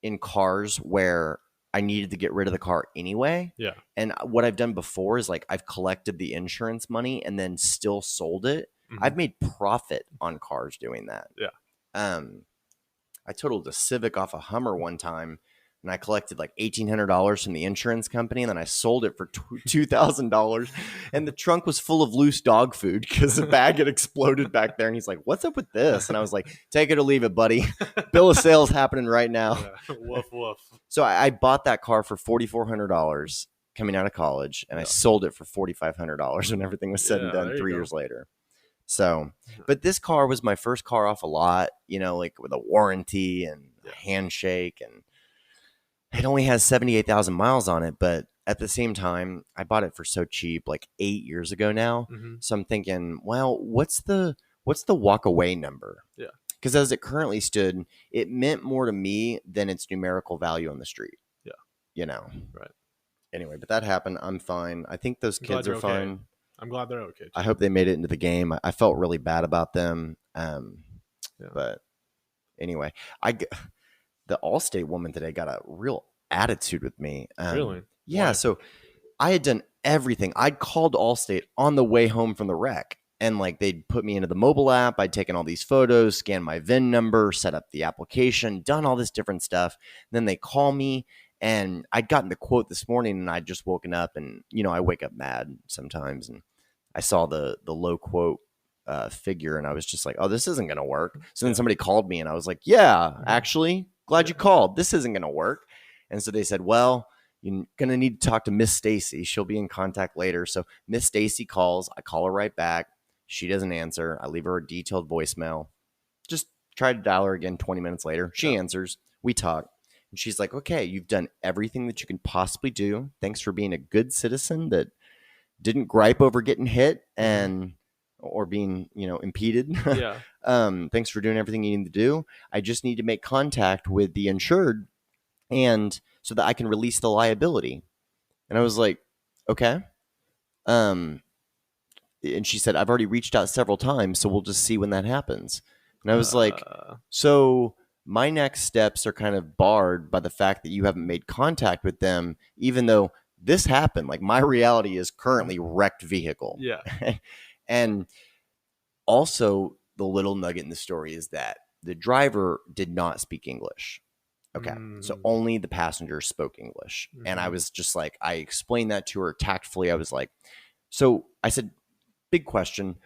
in cars where I needed to get rid of the car anyway. Yeah. And what I've done before is like I've collected the insurance money and then still sold it. I've made profit on cars doing that. Yeah. I totaled a Civic off a Hummer one time, and I collected like $1,800 from the insurance company, and then I sold it for $2,000. And the trunk was full of loose dog food because the bag had exploded back there. And he's like, "What's up with this?" And I was like, "Take it or leave it, buddy. Bill of sales happening right now." Yeah. Woof, woof. So I bought that car for $4,400 coming out of college, and I sold it for $4,500 when everything was said and done 3 years later. So, but this car was my first car off a lot, you know, like with a warranty and a handshake, and it only has 78,000 miles on it. But at the same time, I bought it for so cheap, like 8 years ago now. So I'm thinking, well, what's the walk away number? Yeah. Because as it currently stood, it meant more to me than its numerical value on the street. Yeah. You know? Right. Anyway, but that happened. I'm fine. I think those glad kids are you're okay. fine. I'm glad they're okay. Too. I hope they made it into the game. I felt really bad about them. But anyway, the Allstate woman today got a real attitude with me. Really? Yeah. Why? So I had done everything. I'd called Allstate on the way home from the wreck. And like they'd put me into the mobile app. I'd taken all these photos, scanned my VIN number, set up the application, done all this different stuff. Then they call me. And I'd gotten the quote this morning and I'd just woken up and, I wake up mad sometimes. And I saw the low quote figure and I was just like, oh, this isn't going to work. So then somebody called me and I was like, yeah, actually, glad you called. This isn't going to work. And so they said, well, you're going to need to talk to Miss Stacy. She'll be in contact later. So Miss Stacy calls. I call her right back. She doesn't answer. I leave her a detailed voicemail. Just try to dial her again 20 minutes later. She answers. We talk. And she's like, okay, you've done everything that you can possibly do. Thanks for being a good citizen that didn't gripe over getting hit or being, impeded. Yeah. Thanks for doing everything you need to do. I just need to make contact with the insured and so that I can release the liability. And I was like, okay. And she said, I've already reached out several times, so we'll just see when that happens. And I was like, so my next steps are kind of barred by the fact that you haven't made contact with them, even though this happened. Like my reality is currently wrecked vehicle. Yeah. And also the little nugget in the story is that the driver did not speak English. Okay. So only the passenger spoke English. And I was just like, I explained that to her tactfully. I was like, so I said, big question.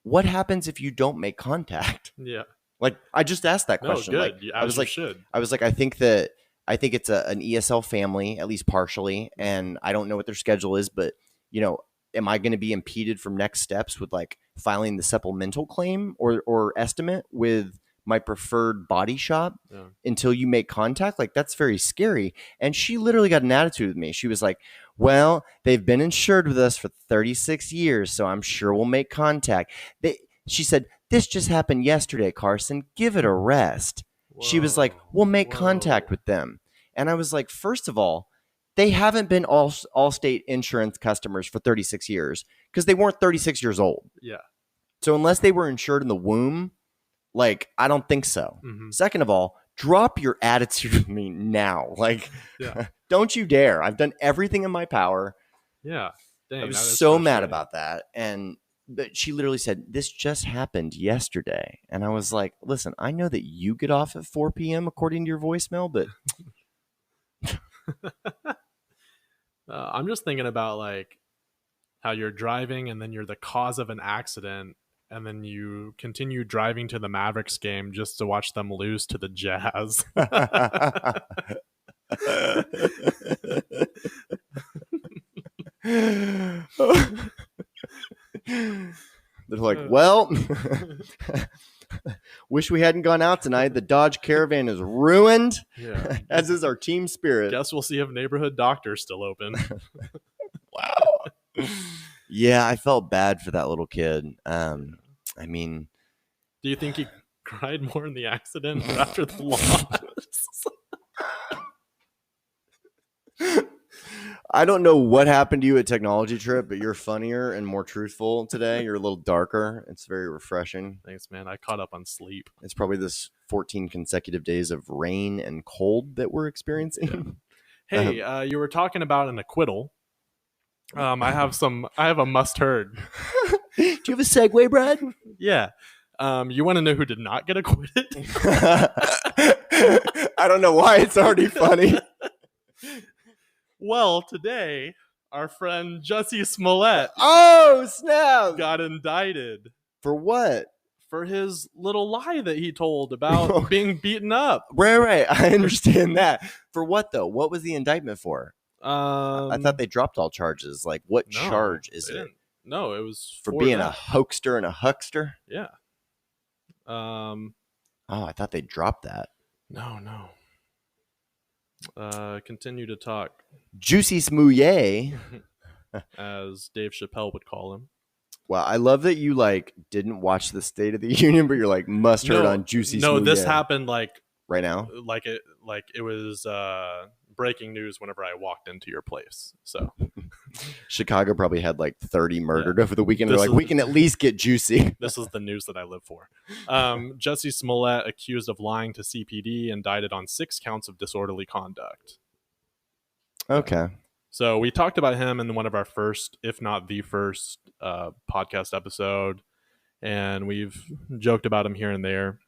What happens if you don't make contact? Yeah. Like I just asked that question. No, like good. I was like, should. I was like, I think it's an ESL family, at least partially, and I don't know what their schedule is, but am I going to be impeded from next steps with like filing the supplemental claim or estimate with my preferred body shop until you make contact? Like that's very scary. And she literally got an attitude with me. She was like, well, they've been insured with us for 36 years, so I'm sure we'll make contact. She said, this just happened yesterday, Carson. Give it a rest. Whoa. She was like, we'll make contact with them. And I was like, first of all, they haven't been Allstate insurance customers for 36 years because they weren't 36 years old. Yeah. So unless they were insured in the womb, like, I don't think so. Mm-hmm. Second of all, drop your attitude with me now. Like, don't you dare. I've done everything in my power. Yeah. Dang, I was so mad about that. But she literally said, this just happened yesterday. And I was like, listen, I know that you get off at 4 p.m. according to your voicemail, but I'm just thinking about like how you're driving and then you're the cause of an accident and then you continue driving to the Mavericks game just to watch them lose to the Jazz. They're like, well, wish we hadn't gone out tonight. The Dodge Caravan is ruined, as is our team spirit. Guess we'll see if Neighborhood Doctor's still open. Wow. Yeah, I felt bad for that little kid. I mean, do you think he cried more in the accident or after the loss? I don't know what happened to you at Technology Trip, but you're funnier and more truthful today. You're a little darker. It's very refreshing. Thanks, man. I caught up on sleep. It's probably this 14 consecutive days of rain and cold that we're experiencing. Yeah. Hey, you were talking about an acquittal. I have a must heard. Do you have a segue, Brad? Yeah. You want to know who did not get acquitted? I don't know why it's already funny. Well, today, our friend Jussie Smollett got indicted. For what? For his little lie that he told about being beaten up. Right. I understand that. For what, though? What was the indictment for? I thought they dropped all charges. Like, what charge is it? No, it was for being a hoaxer and a huckster? Yeah. I thought they dropped that. No. Continue to talk. Juicy Smouillet. As Dave Chappelle would call him. Wow, I love that you didn't watch the State of the Union, but you're must heard on Juicy Smouillet. No, this happened right now. It was breaking news whenever I walked into your place. So Chicago probably had like 30 murdered over the weekend. This They're like, is- we can at least get juicy. this is the news that I live for. Jesse Smollett accused of lying to CPD, indicted on 6 counts of disorderly conduct. Okay. So we talked about him in one of our first, if not the first, podcast episode, and we've joked about him here and there.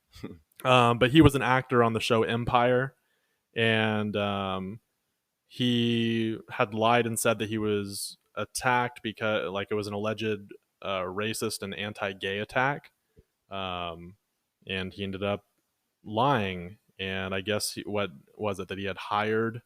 But he was an actor on the show Empire, and he had lied and said that he was attacked because, like, it was an alleged racist and anti-gay attack, and he ended up lying. And I guess what was it that he had hired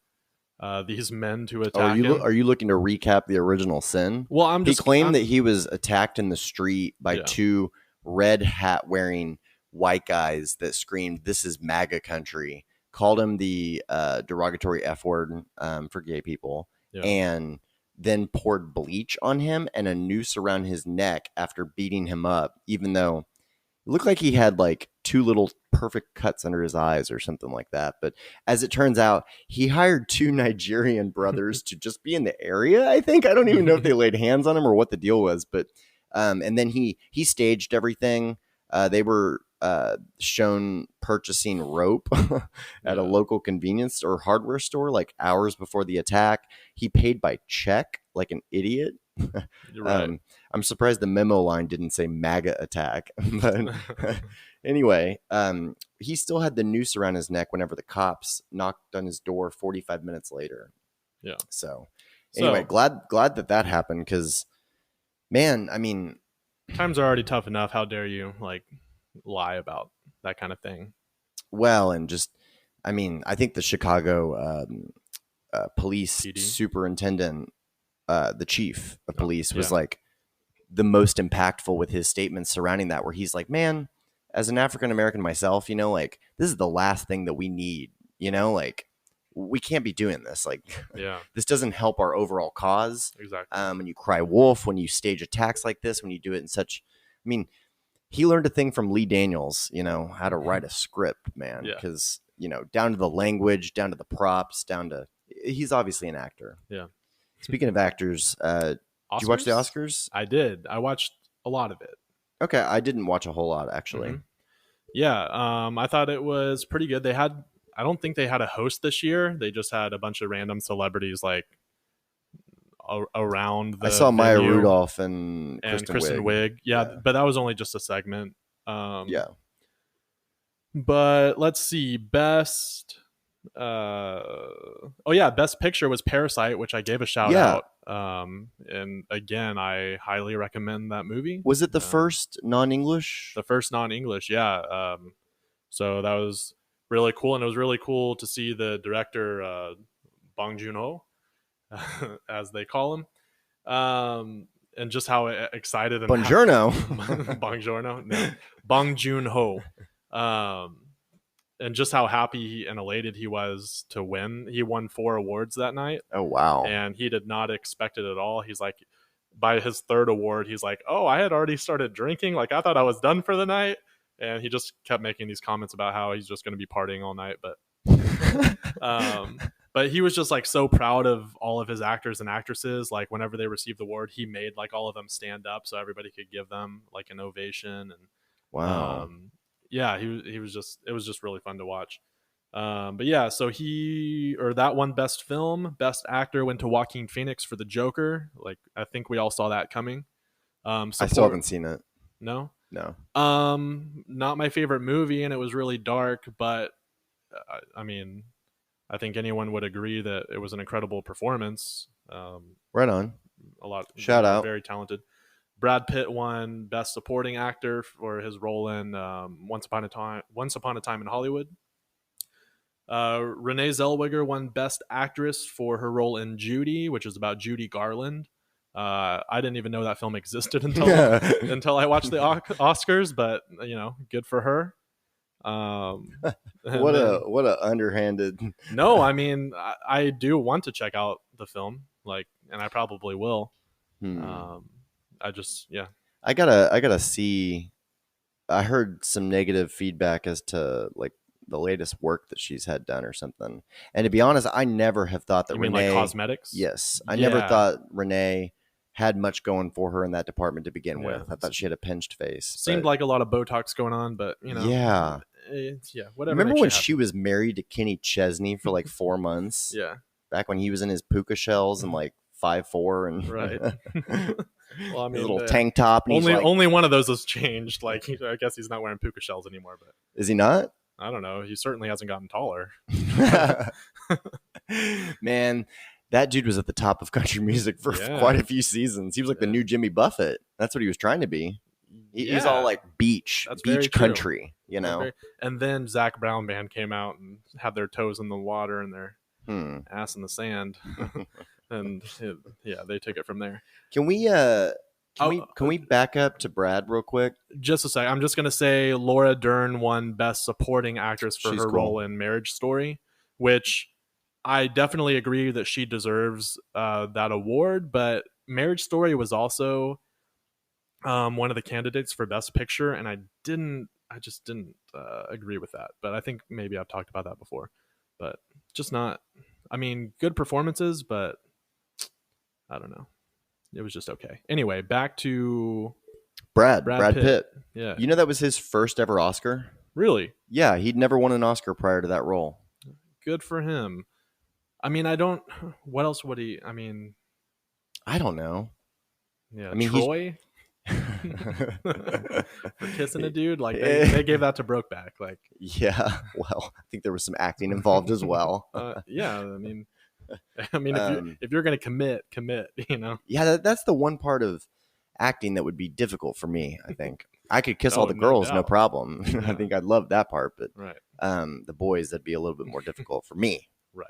these men to attack him? Are you looking to recap the original sin? Well, he claimed that he was attacked in the street by 2 red hat wearing white guys that screamed, "This is MAGA country," called him the derogatory F word for gay people, and then poured bleach on him and a noose around his neck after beating him up, even though it looked like he had like 2 little perfect cuts under his eyes or something like that. But as it turns out, he hired 2 Nigerian brothers to just be in the area. I think, I don't even know if they laid hands on him or what the deal was, but and then he staged everything. They were shown purchasing rope at a local convenience or hardware store like hours before the attack. He paid by check like an idiot. Right. I'm surprised the memo line didn't say MAGA attack. But anyway, he still had the noose around his neck whenever the cops knocked on his door 45 minutes later. Yeah. So anyway, glad that happened, because, man, I mean, times are already tough enough. How dare you like lie about that kind of thing? Well, and just, I mean, I think the Chicago police PD? superintendent, the chief of police, was like the most impactful with his statements surrounding that, where he's like, man, as an African American myself, you know, like, this is the last thing that we need, you know, like, we can't be doing this. Like, this doesn't help our overall cause. Exactly. When you cry wolf, when you stage attacks like this, when you do it in such, I mean, he learned a thing from Lee Daniels, you know, how to write a script, man. Because, you know, down to the language, down to the props, he's obviously an actor. Yeah. Speaking of actors, did you watch the Oscars? I did. I watched a lot of it. Okay. I didn't watch a whole lot, actually. Mm-hmm. Yeah. I thought it was pretty good. I don't think they had a host this year. They just had a bunch of random celebrities like around the I saw Maya venue, Rudolph and Kristen Wiig. Yeah, but that was only just a segment. Yeah. But let's see. Best picture was Parasite, which I gave a shout out. And again, I highly recommend that movie. Was it the first non-English? The first non-English, yeah. So that was really cool, and it was really cool to see the director Bong Joon-ho, as they call him, and just how excited and Bong Joon-ho, and just how happy and elated he was to win. He won 4 awards that night. Oh wow! And he did not expect it at all. He's like, by his 3rd award, he's like, "Oh, I had already started drinking. Like, I thought I was done for the night." And he just kept making these comments about how he's just going to be partying all night. But he was just like so proud of all of his actors and actresses. Like, whenever they received the award, he made like all of them stand up so everybody could give them like an ovation. And wow, it was just really fun to watch. But yeah, so that one best film, best actor went to Joaquin Phoenix for The Joker. Like, I think we all saw that coming. I still haven't seen it. No. Not my favorite movie, and it was really dark, but I mean, I think anyone would agree that it was an incredible performance. Right on. Shout out. Very talented. Brad Pitt won Best Supporting Actor for his role in Once Upon a Time in Hollywood. Renee Zellweger won Best Actress for her role in Judy, which is about Judy Garland. I didn't even know that film existed until I watched the Oscars, but you know, good for her. What a underhanded. No, I mean, I do want to check out the film, like, and I probably will. I gotta see. I heard some negative feedback as to like the latest work that she's had done or something. And to be honest, I never have thought that You mean Renee, like cosmetics? yes, I never thought Renee had much going for her in that department to begin with. I thought she had a pinched face. Seemed like a lot of Botox going on, but yeah, whatever. Remember when she was married to Kenny Chesney for like 4 months? Yeah, back when he was in his puka shells and like 5'4" and right. Well, I mean, his little tank top. And only one of those has changed. Like, I guess he's not wearing puka shells anymore. But is he not? I don't know. He certainly hasn't gotten taller. Man, that dude was at the top of country music for quite a few seasons. He was like the new Jimmy Buffett. That's what he was trying to be. He's all like beach country, you know. And then Zach Brown Band came out and had their toes in the water and their ass in the sand. And they took it from there. Can we back up to Brad real quick? Just a sec. I'm just gonna say Laura Dern won Best Supporting Actress for her role in Marriage Story, which I definitely agree that she deserves that award. But Marriage Story was also one of the candidates for Best Picture, and I just didn't agree with that. But I think maybe I've talked about that before. But just not. I mean, good performances, but I don't know. It was just okay. Anyway, back to Brad Pitt. Yeah. You know that was his first ever Oscar? Really? Yeah, he'd never won an Oscar prior to that role. Good for him. I mean, what else would he, I mean. I don't know. Yeah, I mean, Troy? For kissing a dude? Like, they gave that to Brokeback. Like, yeah, well, I think there was some acting involved as well. Yeah, I mean, if you're going to commit, you know? Yeah, that's the one part of acting that would be difficult for me, I think. I could kiss all the girls, no problem. Yeah. I think I'd love that part, but the boys, that'd be a little bit more difficult for me. Right.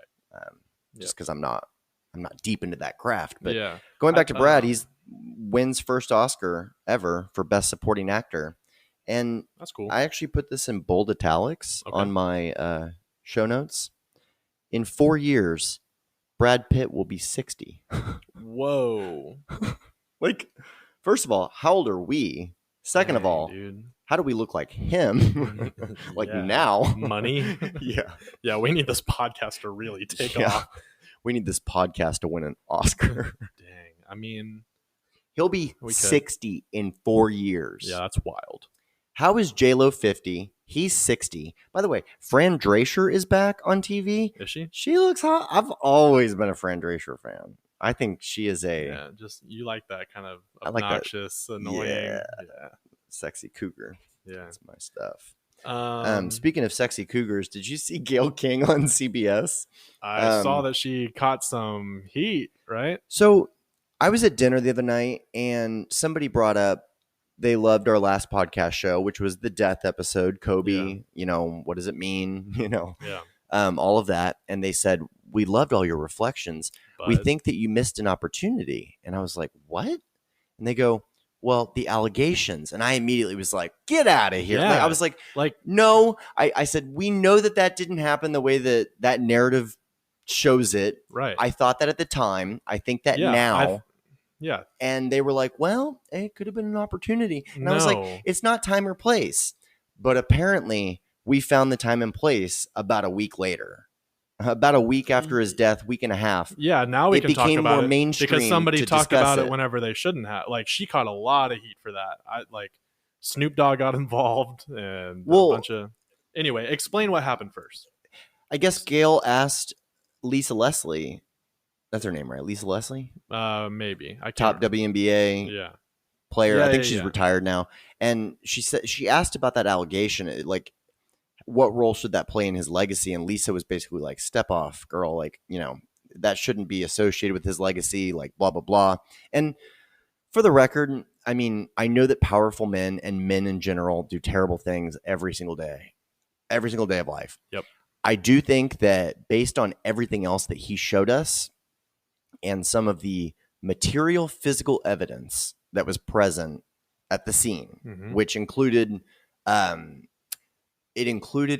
Just because I'm not deep into that craft. But going back to Brad, he's wins first Oscar ever for Best Supporting Actor. And that's cool. I actually put this in bold italics on my show notes. In 4 years, Brad Pitt will be 60. Whoa. Like, first of all, how old are we? Second of all, dude, how do we look like him? Now? Money? Yeah, we need this podcast to really take off. We need this podcast to win an Oscar. Dang. I mean, he'll be 60 in 4 years. Yeah, that's wild. How is J-Lo 50? He's 60. By the way, Fran Drescher is back on TV. Is she? She looks hot. I've always been a Fran Drescher fan. I think she is just you like that kind of obnoxious, annoying, sexy cougar. Yeah, that's my stuff. Speaking of sexy cougars, did you see Gayle King on CBS? I saw that she caught some heat, right? So I was at dinner the other night and somebody brought up they loved our last podcast show, which was the death episode. Kobe, you know, what does it mean? You know, all of that. And they said, we loved all your reflections. But we think that you missed an opportunity. And I was like, what? And they go, well, the allegations. And I immediately was like, get out of here. Yeah. Like, I was like, no. I said, we know that didn't happen the way that narrative shows it. Right. I thought that at the time. I think that now. Yeah. And they were like, well, it could have been an opportunity. And I was like, it's not time or place. But apparently we found the time and place about a week later. About a week after his death, week and a half. Yeah, now we can talk about it mainstream because somebody talked about it whenever they shouldn't have. Like, she caught a lot of heat for that. Snoop Dogg got involved and a bunch of... Anyway, explain what happened first. I guess Gayle asked Lisa Leslie... That's her name, right? Lisa Leslie? Maybe. Top WNBA player. I think she's retired now. And she asked about that allegation. Like, what role should that play in his legacy? And Lisa was basically like, step off, girl. Like, you know, that shouldn't be associated with his legacy, like blah, blah, blah. And for the record, I mean, I know that powerful men and men in general do terrible things every single day of life. Yep. I do think that based on everything else that he showed us, and some of the material physical evidence that was present at the scene, which included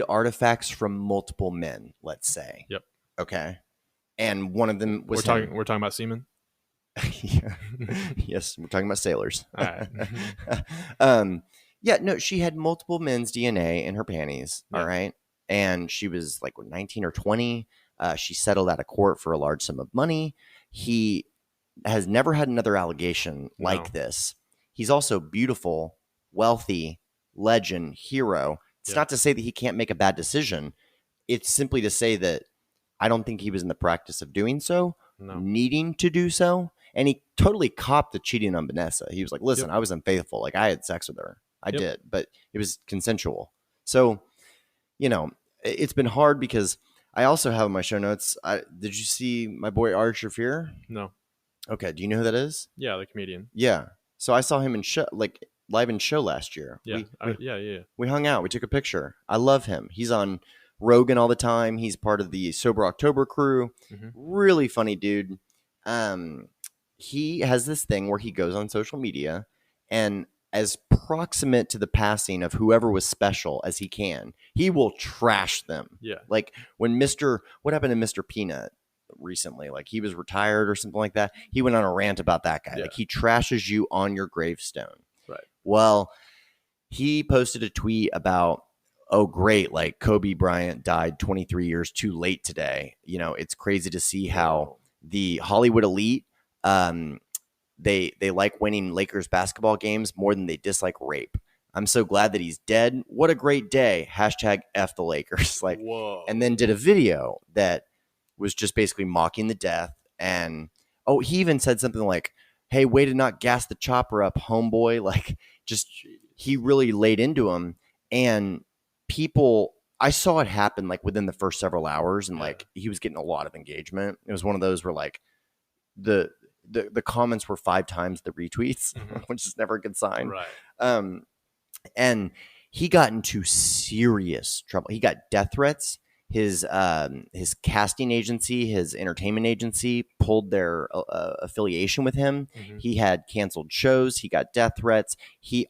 artifacts from multiple men, let's say. Yep. Okay. And one of them was we're talking about semen. Yes, we're talking about sailors. All right. No, she had multiple men's DNA in her panties. Yep. All right. and she was like 19 or 20. She settled out of court for a large sum of money. He has never had another allegation like this. He's also beautiful, wealthy, legend, hero. It's not to say that he can't make a bad decision. It's simply to say that I don't think he was in the practice of doing so, needing to do so. And he totally copped the cheating on Vanessa. He was like, listen, I was unfaithful. Like, I had sex with her. I did, but it was consensual. So, you know, it's been hard because I also have in my show notes. Did you see my boy Ari Shaffir? No. Okay. Do you know who that is? Yeah, the comedian. Yeah. So I saw him in show, like live in show last year. Yeah. We hung out. We took a picture. I love him. He's on Rogan all the time. He's part of the Sober October crew. Really funny dude. He has this thing where he goes on social media and as proximate to the passing of whoever was special as he can, he will trash them. Yeah. Like when what happened to Mr. Peanut recently? Like he was retired or something like that. He went on a rant about that guy. Yeah. Like he trashes you on your gravestone. Right. Well, he posted a tweet about, oh, great, like Kobe Bryant died 23 years too late today. You know, it's crazy to see how the Hollywood elite, they like winning Lakers basketball games more than they dislike rape. I'm so glad that he's dead. What a great day. Hashtag F the Lakers. Like, whoa. And then did a video that was just basically mocking the death. And, he even said something like, hey, way to not gas the chopper up, homeboy. Like, just, he really laid into him. And people, I saw it happen like within the first several hours. And like, he was getting a lot of engagement. It was one of those where like the comments were 5 times the retweets, which is never a good sign. Right. And he got into serious trouble. He got death threats. His casting agency, his entertainment agency pulled their affiliation with him. He had canceled shows. He got death threats.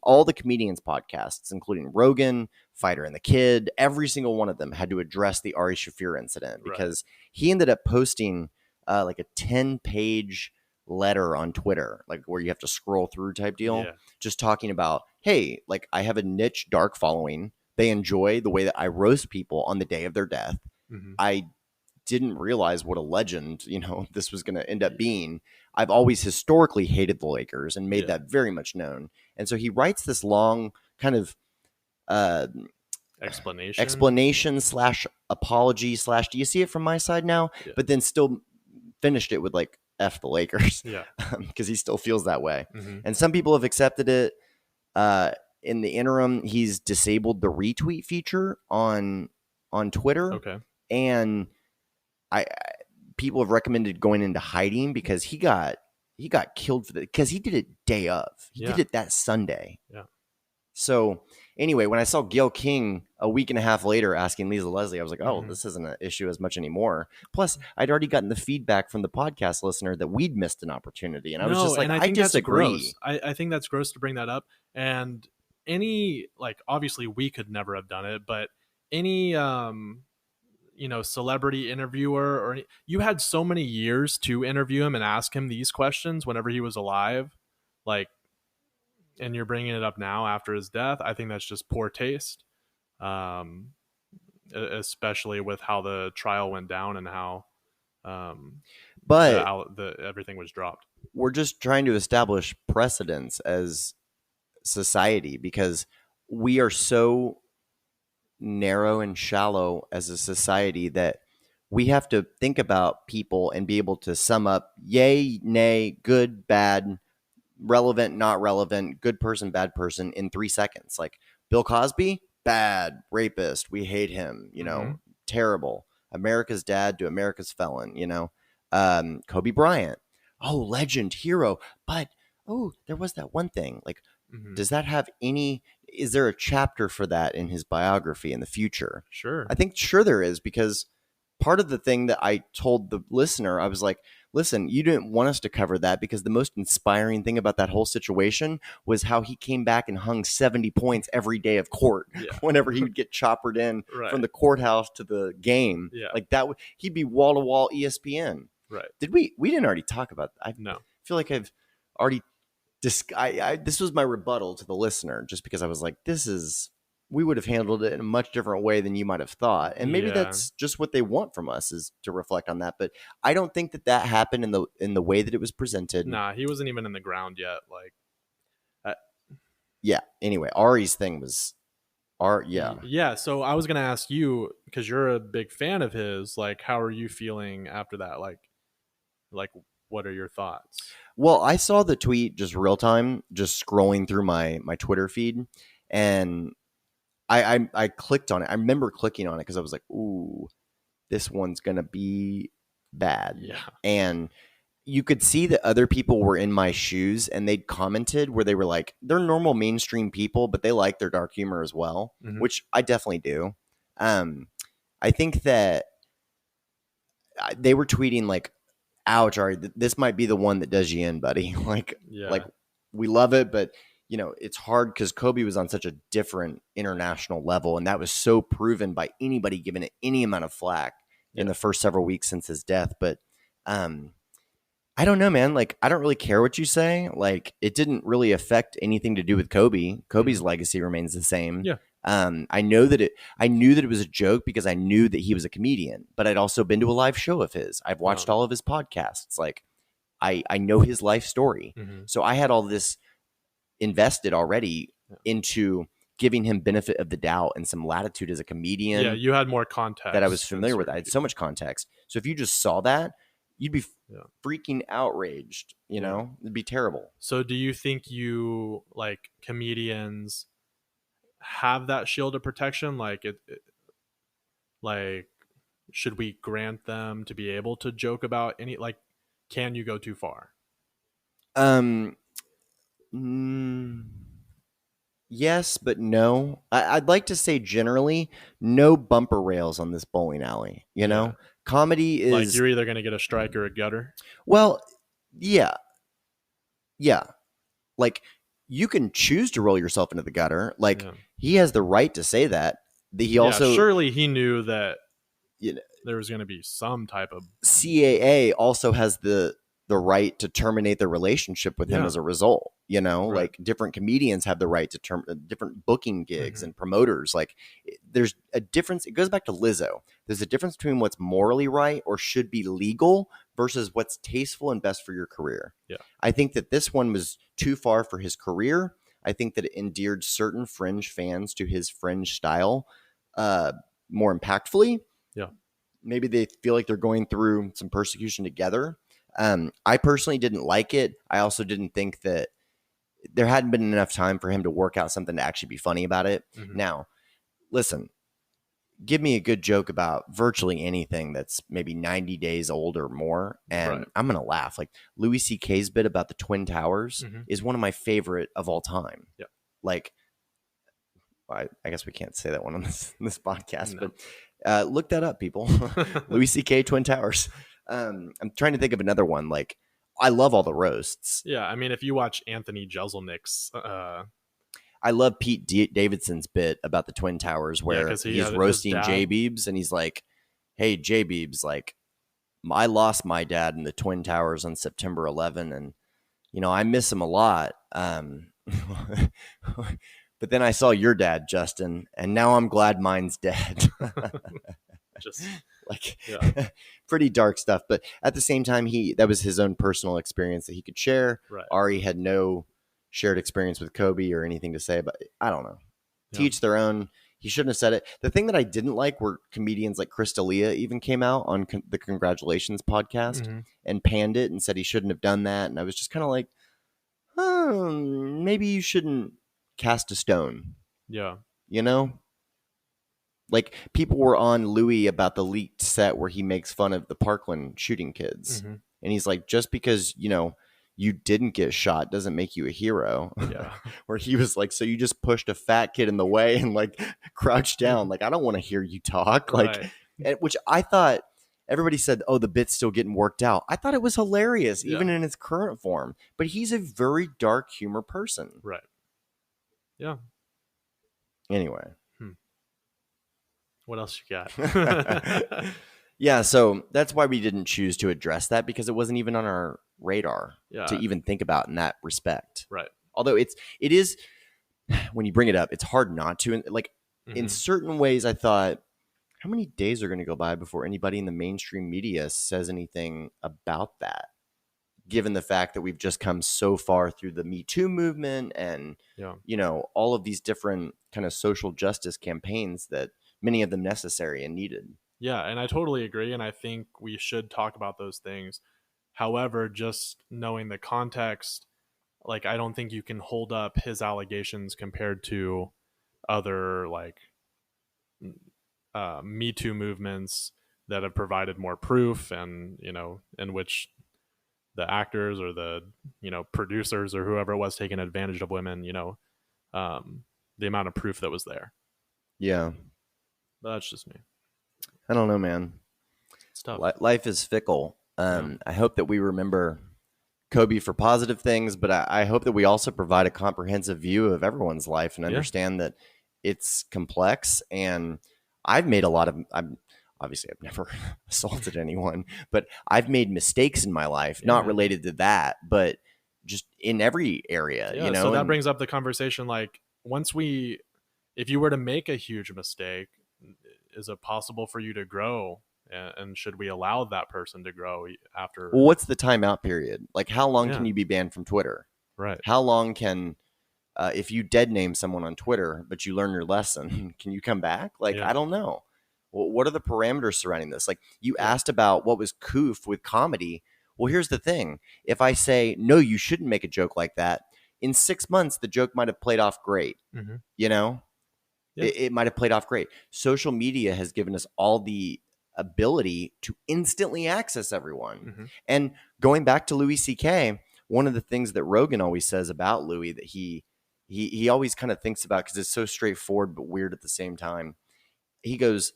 All the comedians' podcasts, including Rogan, Fighter and the Kid, every single one of them had to address the Ari Shaffir incident because he ended up posting like a 10-page letter on Twitter, like where you have to scroll through type deal, just talking about, hey, like I have a niche dark following. They enjoy the way that I roast people on the day of their death. I didn't realize what a legend, this was going to end up being. I've always historically hated the Lakers and made that very much known. And so he writes this long kind of explanation / apology / do you see it from my side now? Yeah. But then still finished it with like, F the Lakers. Yeah. Because he still feels that way. And some people have accepted it. In the interim, he's disabled the retweet feature on Twitter. Okay. And people have recommended going into hiding because he got killed because he did it day of. He did it that Sunday. Yeah. So anyway, when I saw Gayle King a week and a half later asking Lisa Leslie, I was like, oh, this isn't an issue as much anymore. Plus, I'd already gotten the feedback from the podcast listener that we'd missed an opportunity. And I was just like, I disagree. I think that's gross to bring that up. And obviously we could never have done it, but any, celebrity interviewer you had so many years to interview him and ask him these questions whenever he was alive, and you're bringing it up now after his death. I think that's just poor taste, especially with how the trial went down and how everything was dropped. We're just trying to establish precedence as society because we are so narrow and shallow as a society that we have to think about people and be able to sum up yay, nay, good, bad, relevant, not relevant, good person, bad person in 3 seconds. Like Bill Cosby, bad, rapist, we hate him, terrible. America's dad to America's felon, Kobe Bryant, legend, hero. But, there was that one thing. Like, does that have is there a chapter for that in his biography in the future? Sure. I think there is, because part of the thing that I told the listener, I was like, listen, you didn't want us to cover that because the most inspiring thing about that whole situation was how he came back and hung 70 points every day of court whenever he would get choppered in from the courthouse to the game. Yeah. Like that, he'd be wall to wall ESPN. Right. We didn't already talk about that. No. I feel like I've already this was my rebuttal to the listener just because I was like, this is we would have handled it in a much different way than you might have thought. And maybe that's just what they want from us, is to reflect on that. But I don't think that happened in the way that it was presented. Nah, he wasn't even in the ground yet. Like, yeah. Anyway, Ari's thing was yeah. Yeah. So I was going to ask you, because you're a big fan of his, like, how are you feeling after that? Like, what are your thoughts? Well, I saw the tweet just real time, just scrolling through my Twitter feed, and I clicked on it. I remember clicking on it because I was like, ooh, this one's gonna be bad. Yeah. And you could see that other people were in my shoes, and they'd commented where they were like, they're normal mainstream people, but they like their dark humor as well, which I definitely do. I think that they were tweeting like, ouch, Ari, this might be the one that does you in, buddy. Like we love it, but you know, it's hard because Kobe was on such a different international level, and that was so proven by anybody giving it any amount of flack in the first several weeks since his death. But I don't know, man. Like, I don't really care what you say. Like, it didn't really affect anything to do with Kobe. Kobe's legacy remains the same. Yeah. I knew that it was a joke because I knew that he was a comedian, but I'd also been to a live show of his. I've watched all of his podcasts. Like, I know his life story. So I had all this invested already into giving him benefit of the doubt and some latitude as a comedian. Yeah, you had more context that I was familiar with. I had so much context. So if you just saw that, you'd be freaking outraged, you know? It'd be terrible. So do you think comedians have that shield of protection? Like, should we grant them to be able to joke about any, like, can you go too far? Yes, but no. I'd like to say generally, no bumper rails on this bowling alley. You know, comedy is like, you're either going to get a strike or a gutter. Well, yeah. Like, you can choose to roll yourself into the gutter. Like, he has the right to say that. He also surely he knew that there was going to be some type of CAA also has the right to terminate their relationship with him as a result. You know, like, different comedians have the right to different booking gigs and promoters. Like, there's a difference. It goes back to Lizzo. There's a difference between what's morally right or should be legal versus what's tasteful and best for your career. Yeah. I think that this one was too far for his career. I think that it endeared certain fringe fans to his fringe style more impactfully. Yeah. Maybe they feel like they're going through some persecution together. I personally didn't like it. I also didn't think that there hadn't been enough time for him to work out something to actually be funny about it. Now, listen, give me a good joke about virtually anything that's maybe 90 days old or more, and I'm going to laugh. Like, Louis C.K.'s bit about the Twin Towers is one of my favorite of all time. Yeah. Like, I guess we can't say that one on this podcast, but look that up, people. Louis C.K. Twin Towers. I'm trying to think of another one. Like, I love all the roasts. Yeah, I mean, if you watch Anthony Jeselnik's, I love Pete Davidson's bit about the Twin Towers where he's roasting J Beebs, and he's like, "Hey, J Beebs, like, I lost my dad in the Twin Towers on September 11, and you know, I miss him a lot. But then I saw your dad, Justin, and now I'm glad mine's dead." Just like, pretty dark stuff. But at the same time, that was his own personal experience that he could share. Ari had no shared experience with Kobe or anything to say, but I don't know. Teach their own. He shouldn't have said it. The thing that I didn't like were comedians like Chris D'Elia even came out on the Congratulations podcast and panned it and said he shouldn't have done that. And I was just kind of like, maybe you shouldn't cast a stone. Yeah. You know? Like, people were on Louis about the leaked set where he makes fun of the Parkland shooting kids. And he's like, just because, you know, you didn't get shot doesn't make you a hero. Yeah. Where he was like, so you just pushed a fat kid in the way and like crouched down. Like, I don't want to hear you talk. Like, which I thought everybody said, oh, the bit's still getting worked out. I thought it was hilarious, even in its current form. But he's a very dark humor person. Right. Yeah. Anyway. What else you got? Yeah, so that's why we didn't choose to address that, because it wasn't even on our radar to even think about in that respect. Right. Although it is, when you bring it up, it's hard not to. Like, in certain ways, I thought, how many days are going to go by before anybody in the mainstream media says anything about that? Given the fact that we've just come so far through the Me Too movement and, all of these different kind of social justice campaigns that many of them necessary and needed. Yeah, and I totally agree. And I think we should talk about those things. However, just knowing the context, like, I don't think you can hold up his allegations compared to other, like, Me Too movements that have provided more proof and, in which the actors or the, producers or whoever it was taking advantage of women, the amount of proof that was there. Yeah. That's just me. I don't know, man. It's tough. Life is fickle. I hope that we remember Kobe for positive things, but I hope that we also provide a comprehensive view of everyone's life and understand that it's complex. And I've made obviously I've never assaulted anyone, but I've made mistakes in my life, not related to that, but just in every area, So that brings up the conversation. Like, if you were to make a huge mistake, is it possible for you to grow? And should we allow that person to grow after? Well, what's the timeout period? Like, how long can you be banned from Twitter? Right. How long can, if you dead name someone on Twitter, but you learn your lesson, can you come back? Like, I don't know. Well, what are the parameters surrounding this? Like, you asked about what was coof with comedy. Well, here's the thing. If I say, no, you shouldn't make a joke like that, in 6 months, the joke might have played off great. It might have played off great. Social media has given us all the ability to instantly access everyone. And going back to Louis C.K., one of the things that Rogan always says about Louis that he always kind of thinks about, because it's so straightforward but weird at the same time. He goes,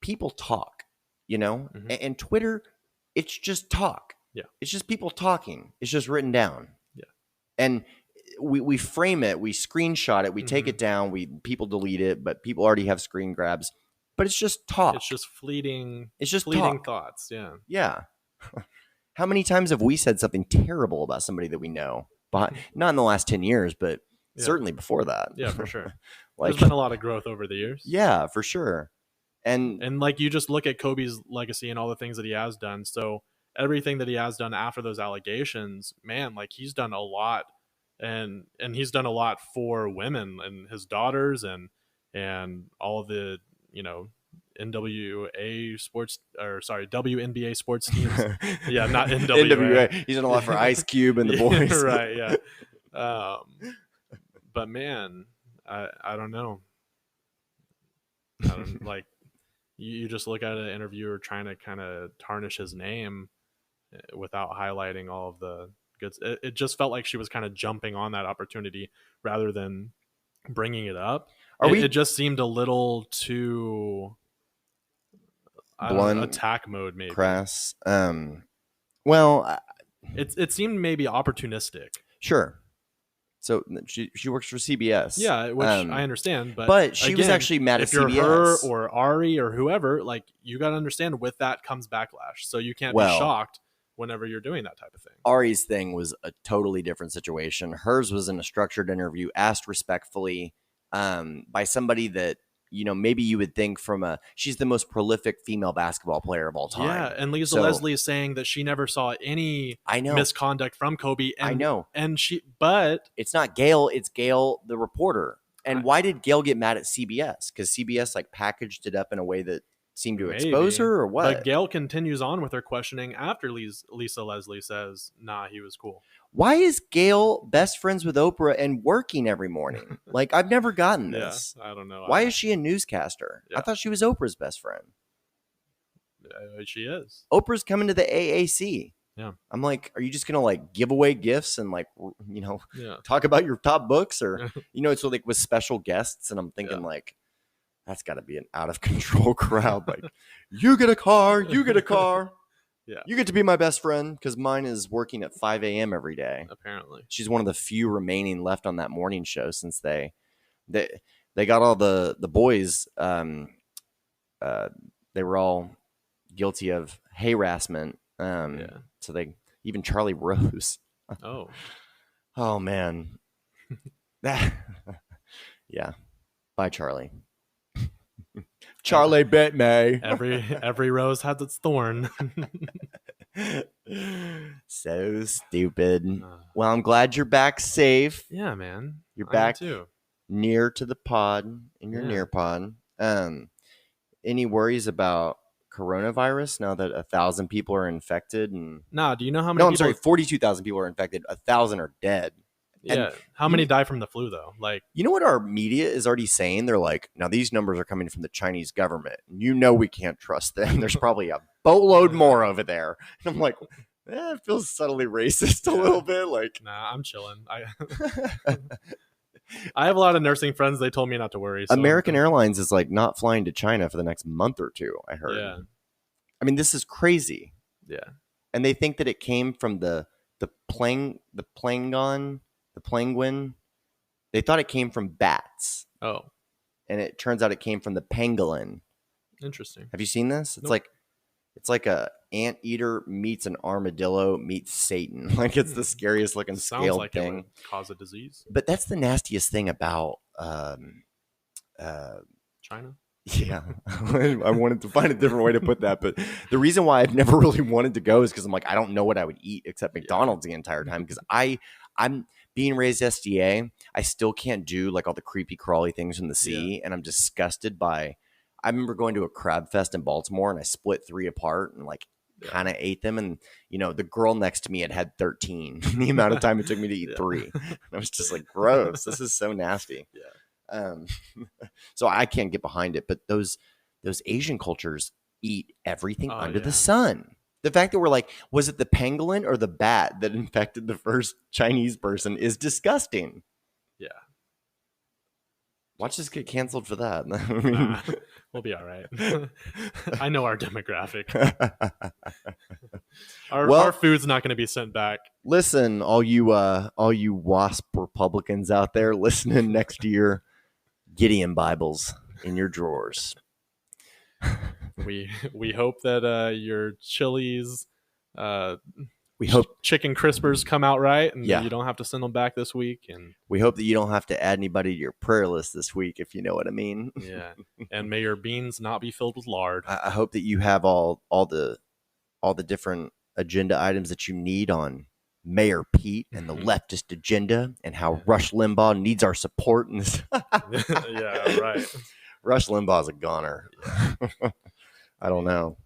people talk, and Twitter, it's just talk. Yeah. It's just people talking. It's just written down. Yeah. And we frame it, we screenshot it, we take it down, people delete it, but people already have screen grabs. But it's just talk. It's just fleeting. It's just fleeting talk. Thoughts. Yeah. Yeah. How many times have we said something terrible about somebody that we know? Not in the last 10 years, but certainly before that. Yeah, for sure. There's been a lot of growth over the years. Yeah, for sure. And like, you just look at Kobe's legacy and all the things that he has done. So everything that he has done after those allegations, man, like, he's done a lot, and he's done a lot for women and his daughters and all the, WNBA sports teams. Yeah, not NWA. He's done a lot for Ice Cube and the boys. Right, yeah. But man, I don't know. Like, you just look at an interviewer trying to kind of tarnish his name without highlighting all of the goods. It just felt like she was kind of jumping on that opportunity rather than bringing it up. It just seemed a little too blunt, attack mode, maybe crass. It seemed maybe opportunistic. Sure. So she works for CBS. Yeah, which I understand, but she was actually mad at CBS. If you're her or Ari or whoever, like, you got to understand, with that comes backlash. So you can't be shocked whenever you're doing that type of thing. Ari's thing was a totally different situation. Hers was in a structured interview, asked respectfully by somebody that, maybe you would think she's the most prolific female basketball player of all time. Yeah, and Lisa Leslie is saying that she never saw any misconduct from Kobe. And, I know. But it's not Gayle, it's Gayle, the reporter. And why did Gayle get mad at CBS? Because CBS packaged it up in a way that seemed to expose her, or what? But Gayle continues on with her questioning after Lisa Leslie says, nah, he was cool. Why is Gayle best friends with Oprah and working every morning? Like, I've never gotten this. I don't know. Why is she a newscaster? I thought she was Oprah's best friend. She is. Oprah's coming to the AAC. Yeah. I'm like, are you just going to give away gifts and talk about your top books, or, it's like with special guests. And I'm thinking that's got to be an out of control crowd. Like, you get a car, you get a car. Yeah. You get to be my best friend, because mine is working at 5 a.m. every day. Apparently. She's one of the few remaining left on that morning show, since they got all the boys. They were all guilty of harassment. So even Charlie Rose. Oh man. Yeah. Bye, Charlie. Charlie bit me. Every rose has its thorn. So stupid. Well, I'm glad you're back safe. Yeah, man. You're I am back too. near to the pod in your near pod. Any worries about coronavirus now that 1,000 people are infected? And Nah, do you know how many? No, I'm sorry, 42,000 people are infected. 1,000 are dead. Yeah. And how many die from the flu though? Like, you know what our media is already saying? They're like, now these numbers are coming from the Chinese government. You know we can't trust them. There's probably a boatload more over there. And I'm like, it feels subtly racist a little bit. Like, nah, I'm chilling. I have a lot of nursing friends. They told me not to worry. So American Airlines is like not flying to China for the next month or two, I heard. Yeah. I mean, this is crazy. Yeah. And they think that it came from the planguin. They thought it came from bats. Oh. And it turns out it came from the pangolin. Interesting. Have you seen this? It's Nope. like a anteater meets an armadillo meets Satan. Like it's the scariest looking Sounds scaled like thing. It would cause a disease. But that's the nastiest thing about China. Yeah, I wanted to find a different way to put that, but the reason why I've never really wanted to go is because I'm like, I don't know what I would eat except McDonald's the entire time, because I'm being raised SDA. I still can't do like all the creepy crawly things in the sea, and I'm disgusted by. I remember going to a crab fest in Baltimore, and I split 3 apart and like kind of ate them, and the girl next to me had 13. The amount of time it took me to eat 3, and I was just like, gross. This is so nasty. Yeah. So I can't get behind it, but those Asian cultures eat everything under the sun. The fact that we're like, was it the pangolin or the bat that infected the first Chinese person is disgusting. Yeah. Watch us get canceled for that. We'll be all right. I know our demographic. Our food's not going to be sent back. Listen, all you WASP Republicans out there listening next year, Gideon Bibles in your drawers. We hope that your chilies, we hope chicken crispers come out right, and you don't have to send them back this week. And we hope that you don't have to add anybody to your prayer list this week, if you know what I mean. Yeah, and may your beans not be filled with lard. I hope that you have all the different agenda items that you need on Mayor Pete and the leftist agenda, and how Rush Limbaugh needs our support in this. Yeah, right. Rush Limbaugh's a goner. I don't know,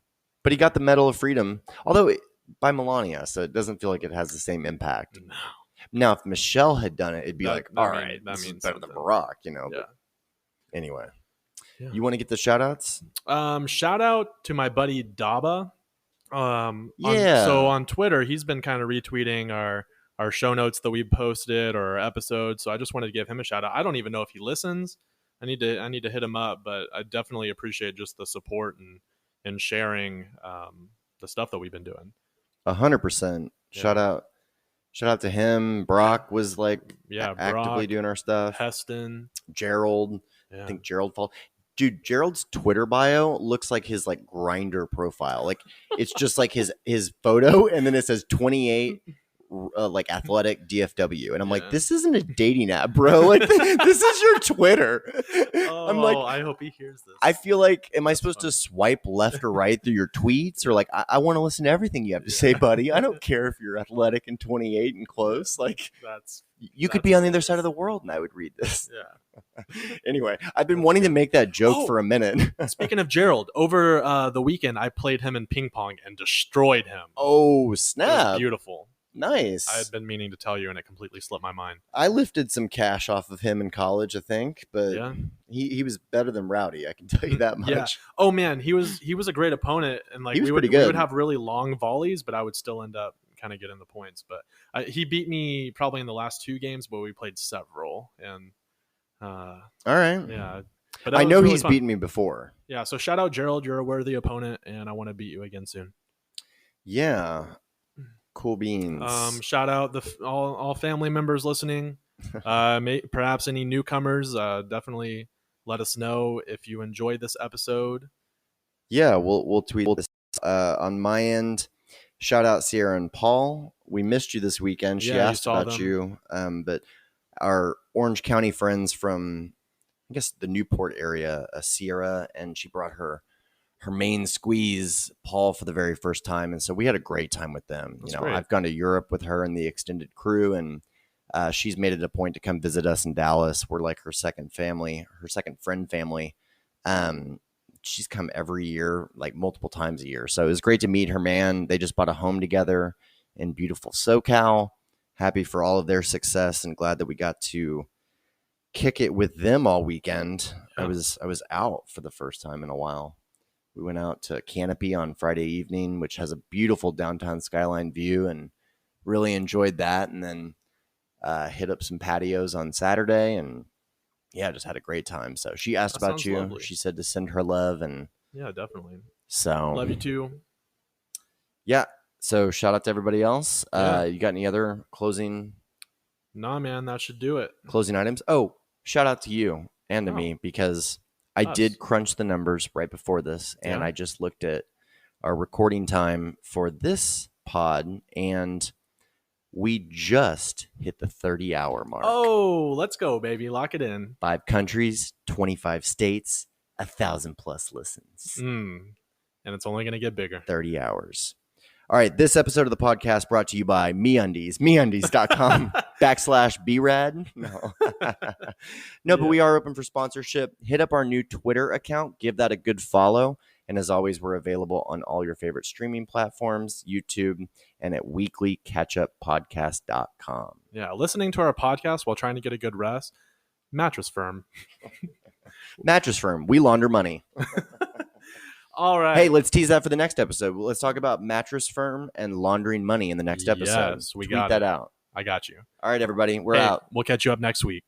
but he got the Medal of Freedom, although by Melania, so it doesn't feel like it has the same impact. No. Now, if Michelle had done it, it'd be all right, that this means is better something. than Barack, Yeah. But anyway, Yeah. You want to get the shout outs? Shout out to my buddy Daba. So on Twitter, he's been kind of retweeting our show notes that we posted or our episodes. So I just wanted to give him a shout out. I don't even know if he listens. I need to hit him up, but I definitely appreciate just the support and sharing the stuff that we've been doing. 100%. Shout out to him. Brock was like actively doing our stuff. Heston, Gerald. I think Gerald followed. Dude, Gerald's Twitter bio looks like his like Grinder profile. Like it's just like his photo, and then it says 28 like athletic DFW, and I'm like, this isn't a dating app, bro. Like this is your Twitter. I'm like, I hope he hears this. I feel like, am I supposed to swipe left or right through your tweets, or like I want to listen to everything you have to say, buddy. I don't care if you're athletic and 28 and close. Like you could be on the other side of the world, and I would read this. Yeah. Anyway, I've been wanting to make that joke for a minute. Speaking of Gerald, over the weekend, I played him in ping pong and destroyed him. Oh, snap. It was beautiful. Nice. I had been meaning to tell you, and it completely slipped my mind. I lifted some cash off of him in college, I think, but he was better than Rowdy. I can tell you that much. Yeah. Oh man, he was a great opponent, and like he was we pretty good. would have really long volleys, but I would still end up kind of getting the points. But he beat me probably in the last 2 games, but we played several. And all right, yeah. But I know really he's beaten me before. Yeah. So shout out Gerald, you're a worthy opponent, and I want to beat you again soon. Yeah. Cool beans. Shout out all family members listening. Perhaps any newcomers. Definitely let us know if you enjoyed this episode. Yeah, we'll tweet this on my end. Shout out Sierra and Paul. We missed you this weekend. She asked about you. But our Orange County friends from guess the Newport area, Sierra, and she brought her main squeeze, Paul, for the very first time. And so we had a great time with them. That's you know, great. I've gone to Europe with her and the extended crew, and she's made it a point to come visit us in Dallas. We're like her second friend family. She's come every year, like multiple times a year. So it was great to meet her, man. They just bought a home together in beautiful SoCal. Happy for all of their success and glad that we got to kick it with them all weekend. Yeah. I was out for the first time in a while. We went out to Canopy on Friday evening, which has a beautiful downtown skyline view, and really enjoyed that. And then hit up some patios on Saturday, and yeah, just had a great time. So she asked That about sounds you. lovely. She said to send her love, and Yeah, definitely. so Love you too. Yeah. So shout out to everybody else. Yeah. You got any other closing Nah, man, that should do it. items? Oh, shout out to you and to Oh. me, because I Us. did crunch the numbers right before this, and Yeah. I just looked at our recording time for this pod, and we just hit the 30-hour mark. Oh, let's go, baby. Lock it in. 5 countries, 25 states, 1,000+ listens. And it's only going to get bigger. 30 hours. All right, this episode of the podcast brought to you by MeUndies, MeUndies.com /BRAD. No, but we are open for sponsorship. Hit up our new Twitter account. Give that a good follow. And as always, we're available on all your favorite streaming platforms, YouTube, and at weeklycatchuppodcast.com. Yeah, listening to our podcast while trying to get a good rest. Mattress Firm. Mattress Firm. We launder money. All right. Hey, let's tease that for the next episode. Let's talk about Mattress Firm and laundering money in the next episode. Yes, we Tweet got that it. out. I got you. All right, everybody. We're Hey, out. We'll catch you up next week.